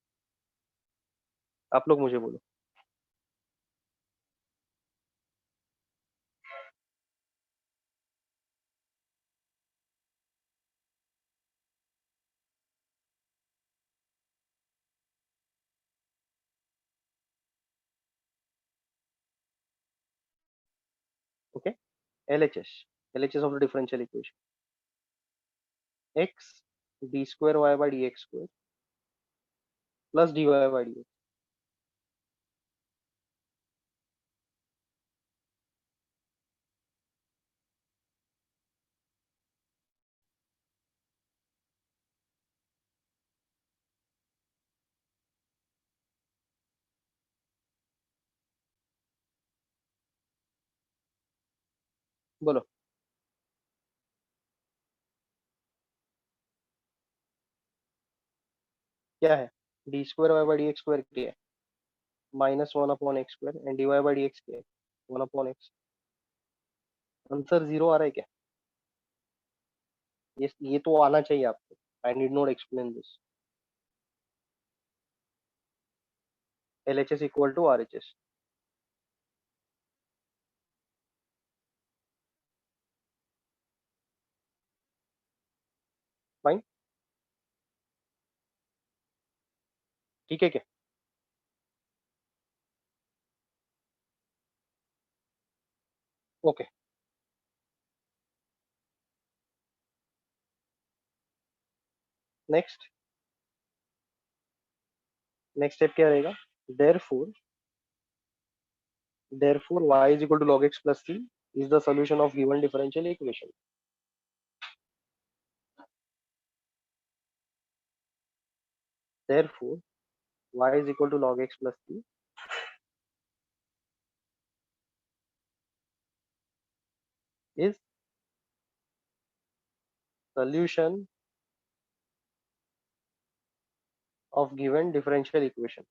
आप लोग मुझे बोलो। Okay, LHS, LHS of the differential equation, x d square Y by D x square plus dy by dx। बोलो क्या है? D square Y by D x square क्या है? -1/x square and dy by D x क्या है? 1/x। आंसर जीरो आ रहा है क्या? ये तो आना चाहिए आपको। I need not explain this. L H S equal to R H S. Fine. ठीक है क्या? ओके। नेक्स्ट। नेक्स्ट स्टेप क्या रहेगा? Therefore y is equal to log x plus c is the solution of given differential equation। Therefore y is equal to log x plus c is solution of given differential equation।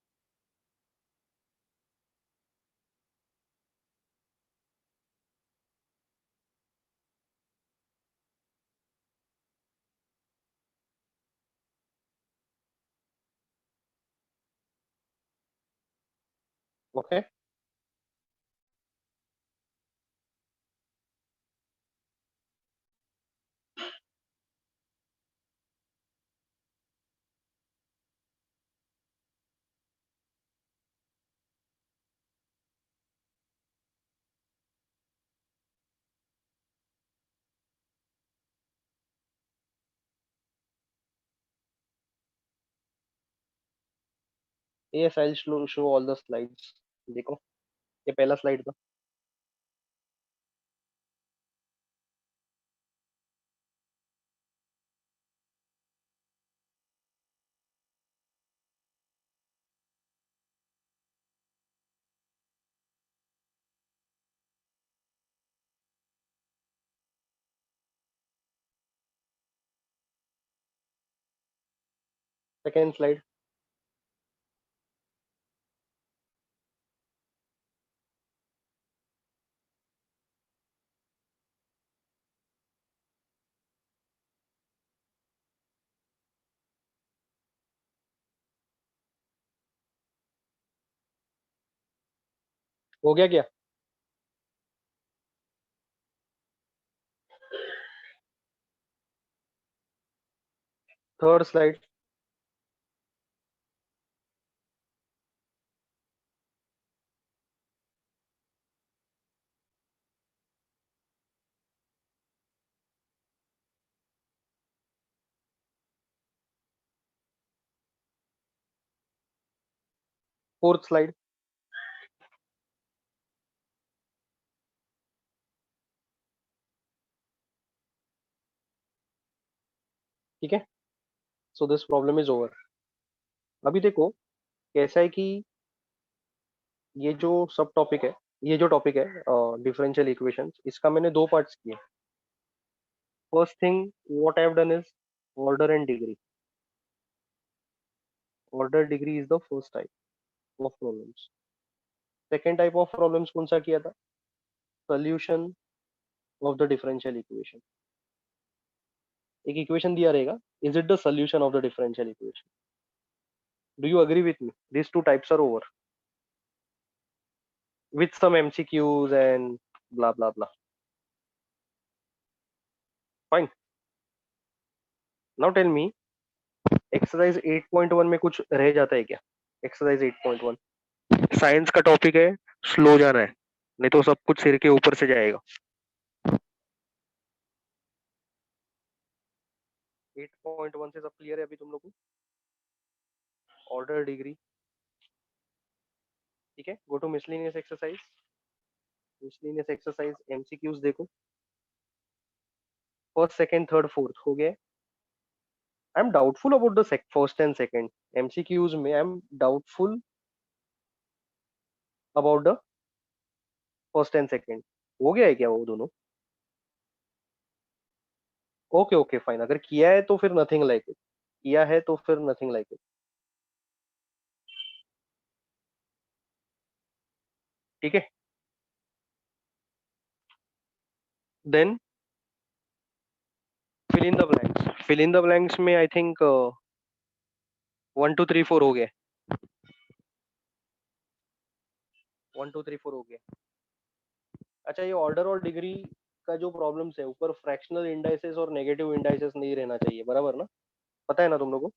Okay. Yes, I'll show all the slides। देखो, ये पहला स्लाइड था। Second slide. हो गया क्या? Third slide. Fourth slide. ठीक है। So this problem is over. अभी देखो कैसा है कि ये जो सब टॉपिक है, ये जो टॉपिक है डिफरेंशियल इक्वेशंस, इसका मैंने दो पार्ट्स किए। First thing what I have done is order and degree. Order degree is the first type of problems. Second type of problems कौन सा किया था? Solution of the differential equation. एक इक्वेशन दिया रहेगा, is it the solution of the differential equation? Do you agree with me? these two types are over with some mcqs and blah blah blah। fine। now tell me exercise 8.1 में कुछ रह जाता है क्या? एक्सरसाइज 8.1 साइंस का टॉपिक है, स्लो जाना है, नहीं तो सब कुछ सिर के ऊपर से जाएगा। 8.1 से सब क्लियर है अभी तुम लोग को? ऑर्डर डिग्री, ठीक है। Go to miscellaneous exercise, miscellaneous exercise MCQs देखो, फर्स्ट सेकंड थर्ड फोर्थ हो गया। I am doubtful about the first and second MCQs में, I am doubtful about the first and second. हो गया है क्या वो दोनों? ओके ओके फाइन, अगर किया है तो फिर नथिंग लाइक इट, किया है तो फिर नथिंग लाइक इट, ठीक है। Then fill in the blanks, fill in the blanks में आई थिंक 1 2 3 4 हो गया, 1 2 3 4 हो गया। अच्छा, ये ऑर्डर और डिग्री का जो प्रॉब्लम्स है, ऊपर फ्रैक्शनल इंडाइसेस और नेगेटिव इंडाइसेस नहीं रहना चाहिए, बराबर ना? पता है ना तुम लोगों को?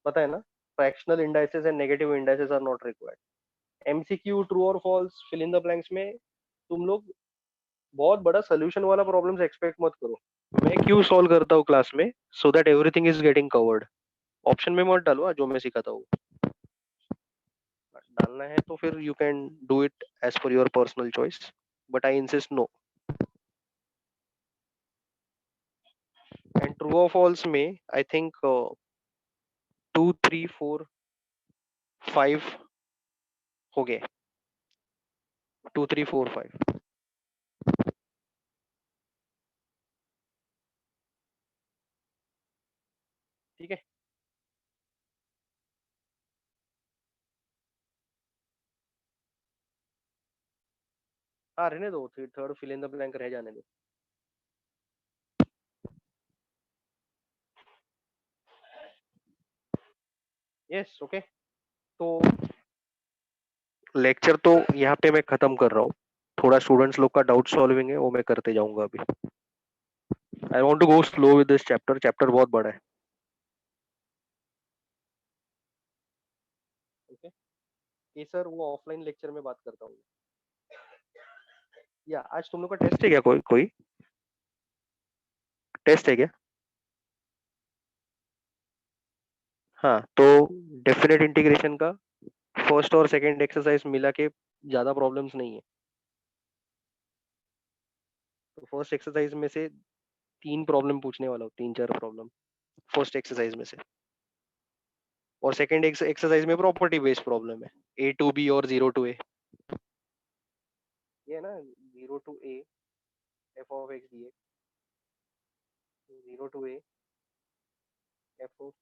पता है ना? Fractional indices and negative indices are not required. MCQ true और false fill in the blanks में तुम लोग बहुत बड़ा सोल्यूशन वाला प्रॉब्लम्स एक्सपेक्ट मत करो। मैं क्यों सॉल्व करता हूँ क्लास में, so that everything is getting covered. Option में मत डालो जो मैं सिखाता हूँ, डालना है तो फिर you can do it as per your personal choice, but I insist no. And true और फॉल्स में आई थिंक 2 3 4 5 हो गए, 2 3 4 5, ठीक है। हाँ रहने दो, third fill in the blank रह जाने दो। Yes okay. तो लेक्चर तो यहाँ पे मैं खत्म कर रहा हूँ, थोड़ा स्टूडेंट्स लोग का डाउट सॉल्विंग है वो मैं करते जाऊंगा अभी। I want to go slow with this chapter, chapter बहुत बड़ा है। ओके, ये सर वो ऑफलाइन लेक्चर में बात करता हूँ। या आज तुम लोग का टेस्ट है क्या? कोई कोई टेस्ट है क्या? हाँ तो डेफिनेट इंटीग्रेशन का फर्स्ट और सेकंड एक्सरसाइज मिला के ज्यादा प्रॉब्लम्स नहीं है। तो फर्स्ट एक्सरसाइज में से 3 प्रॉब्लम पूछने वाला हूँ, 3 4 प्रॉब्लम फर्स्ट एक्सरसाइज में से। और सेकंड एक्सरसाइज में प्रॉपर्टी बेस्ड प्रॉब्लम है, ए टू बी और जीरो टू ए। ये है ना, zero to A f of x d x, zero to A f of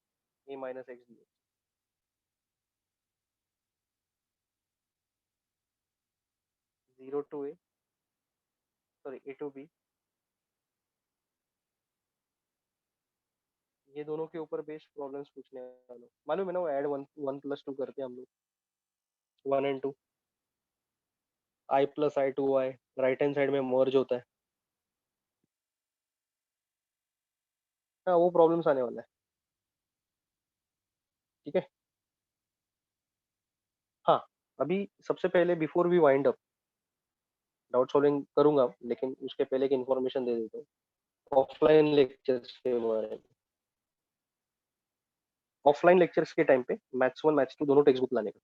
A minus x d x, zero to A sorry A to B, ये दोनों के ऊपर बेस्ड प्रॉब्लम्स पूछने वाला हूँ। मालूम है ना वो add one one plus two करते हैं हम लोग, 1 and 2, I plus I two I, right hand side में मर्ज होता है। हाँ वो प्रॉब्लम्स आने वाला है, ठीक है। हाँ, अभी सबसे पहले before we wind up doubt solving करूंगा, लेकिन उसके पहले की इन्फॉर्मेशन दे देता हूँ ऑफलाइन लेक्चर्स के बारे में। ऑफलाइन लेक्चर्स के टाइम पे मैथ्स 1 मैथ्स 2 दोनों टेक्स्ट बुक लाने का,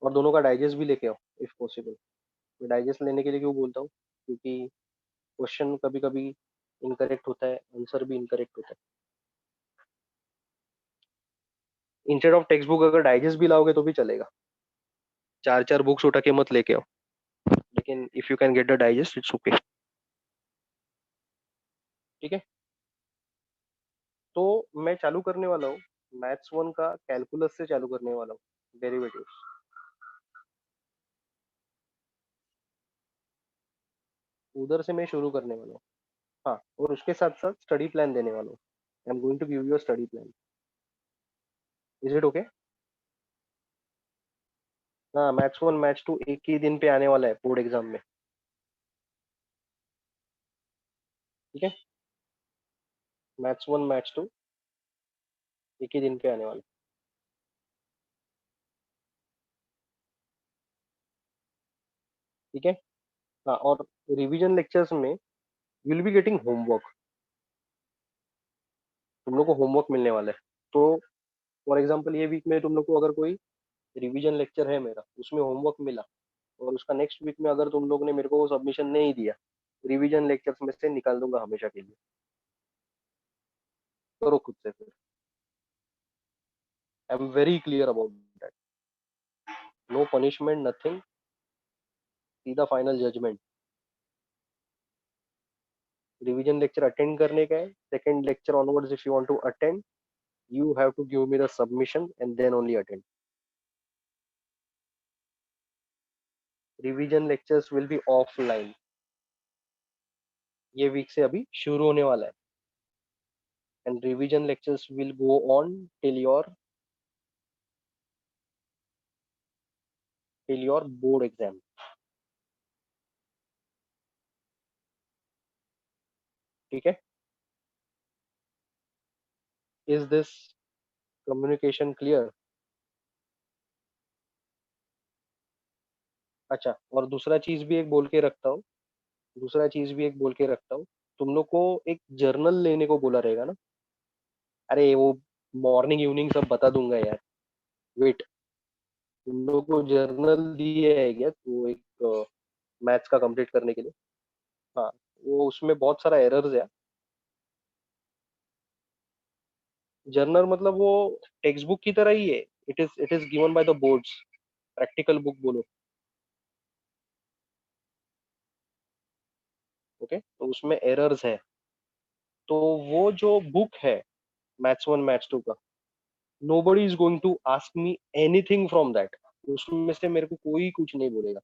और दोनों का डाइजेस्ट भी लेके आओ इफ पॉसिबल। मैं डाइजेस्ट लेने के लिए क्यों बोलता हूँ, क्योंकि क्वेश्चन कभी कभी इनकरेक्ट होता है, आंसर भी इनकरेक्ट होता है। इंस्टेड ऑफ टेक्स्ट बुक अगर डाइजेस्ट भी लाओगे तो भी चलेगा, 4 4 बुक्स उठा के मत लेके आओ, लेकिन if you can get the digest it's okay, ठीक है। तो मैं चालू करने वाला हूँ मैथ्स 1 का कैलकुलस से चालू करने वाला हूँ, डेरिवेटिव्स, उधर से मैं शुरू करने वाला हूँ। हाँ, और उसके साथ साथ स्टडी प्लान देने वाला हूँ। I am going to give you a study plan, is it okay? हाँ, मैथ्स 1 मैथ्स 2 एक ही दिन पे आने वाला है बोर्ड एग्जाम में, ठीक है। मैथ्स 1 मैथ्स 2 एक ही दिन पे आने वाला है, ठीक है। हाँ, और रिवीजन लेक्चर्स में you will be getting homework, तुम लोग को होमवर्क मिलने वाला है। तो फॉर एग्जाम्पल ये वीक में तुम लोग को अगर कोई रिवीजन लेक्चर है मेरा, उसमें होमवर्क मिला, और उसका नेक्स्ट वीक में अगर तुम लोग ने मेरे को वो सबमिशन नहीं दिया, रिवीजन लेक्चर्स में से निकाल दूंगा हमेशा के लिए। करो खुद से फिर। I am very clear about that. No punishment, nothing, सीधा final judgement. Revision lecture attend करने का है, second lecture onwards if you want to attend, you have to give me the submission and then only attend. Revision lectures will be offline. ये वीक से अभी शुरू होने वाला है, and revision lectures will go on till your board exam. ठीक है? Is this communication clear? अच्छा, और दूसरा चीज भी एक बोल के रखता हूँ। तुम लोग को एक जर्नल लेने को बोला रहेगा ना। अरे वो मॉर्निंग इवनिंग सब बता दूंगा यार। वेट, तुम लोग को जर्नल दिया है क्या, तो एक मैथ्स का कंप्लीट करने के लिए। हाँ, वो उसमें बहुत सारा एरर्स है। जर्नल मतलब वो टेक्स्ट बुक की तरह ही है। It is given by the boards. Practical book बोलो। ओके, तो उसमें एरर्स है। तो वो जो बुक है, मैथ्स वन मैथ्स टू का, nobody is going to ask me anything from that. उसमें से मेरे को कोई कुछ नहीं बोलेगा।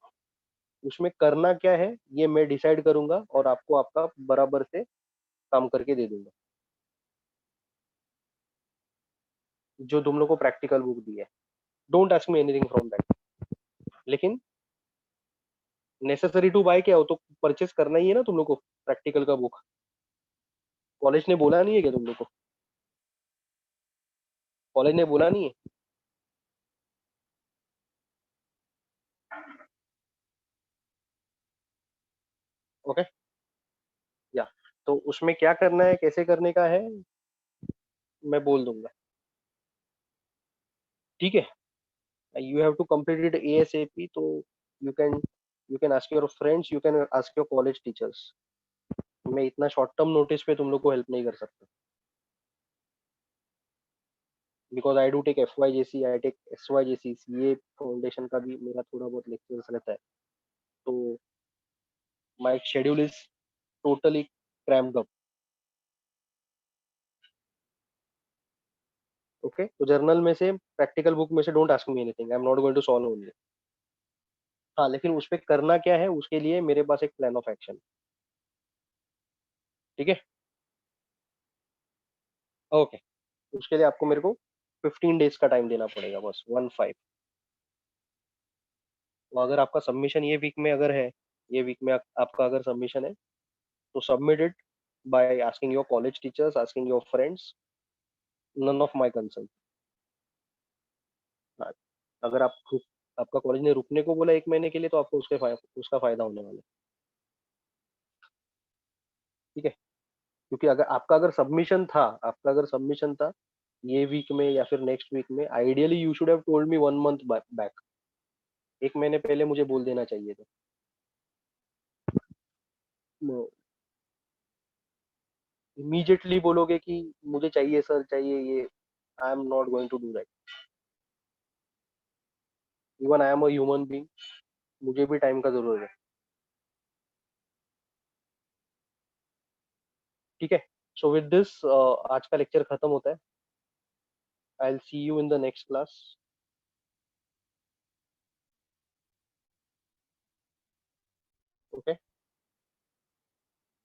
उसमें करना क्या है ये मैं डिसाइड करूंगा, और आपको आपका बराबर से काम करके दे दूंगा, जो तुम लोग को प्रैक्टिकल बुक दी है। Don't ask me anything from that. लेकिन नेसेसरी टू बाय क्या हो, तो परचेस करना ही है ना तुम लोग को प्रैक्टिकल का बुक। कॉलेज ने बोला नहीं है क्या तुम लोग को? कॉलेज ने बोला नहीं है? ओके, या तो उसमें क्या करना है, कैसे करने का है, मैं बोल दूंगा। ठीक है? You have to complete it ASAP. तो you can you can ask your friends, you can ask your college teachers. मैं इतना शॉर्ट टर्म नोटिस पे तुम लोग को हेल्प नहीं कर सकता, because I do take FYJC, I take SYJC, CA foundation का भी मेरा थोड़ा बहुत लेक्चर्स रहता है। तो my schedule is totally crammed up. Okay, तो जर्नल में से, प्रैक्टिकल बुक में से don't ask me anything, I am not going to solve only. हाँ, लेकिन उस पे करना क्या है उसके लिए मेरे पास एक प्लान ऑफ एक्शन। ठीक है? ओके, उसके लिए आपको मेरे को 15 डेज का टाइम देना पड़ेगा, बस 15। तो अगर आपका सबमिशन ये वीक में अगर है, ये वीक में आपका अगर सबमिशन है, तो submit it by asking your college teachers, asking your friends, none of my concern. अगर आपका कॉलेज ने रुकने को बोला 1 महीने के लिए, तो आपको उसका फायदा होने वाला है। ठीक है? क्योंकि अगर सबमिशन था ये वीक में या फिर नेक्स्ट वीक में, ideally you should have told me 1 month back. 1 महीने पहले मुझे बोल देना चाहिए था। इमीडिएटली बोलोगे कि मुझे चाहिए सर, चाहिए ये, I am not going to do that. Even I am a human being, मुझे भी टाइम का जरूरत है। ठीक है? सो विद दिस आज का लेक्चर खत्म होता है। I will see you in the next class. Okay.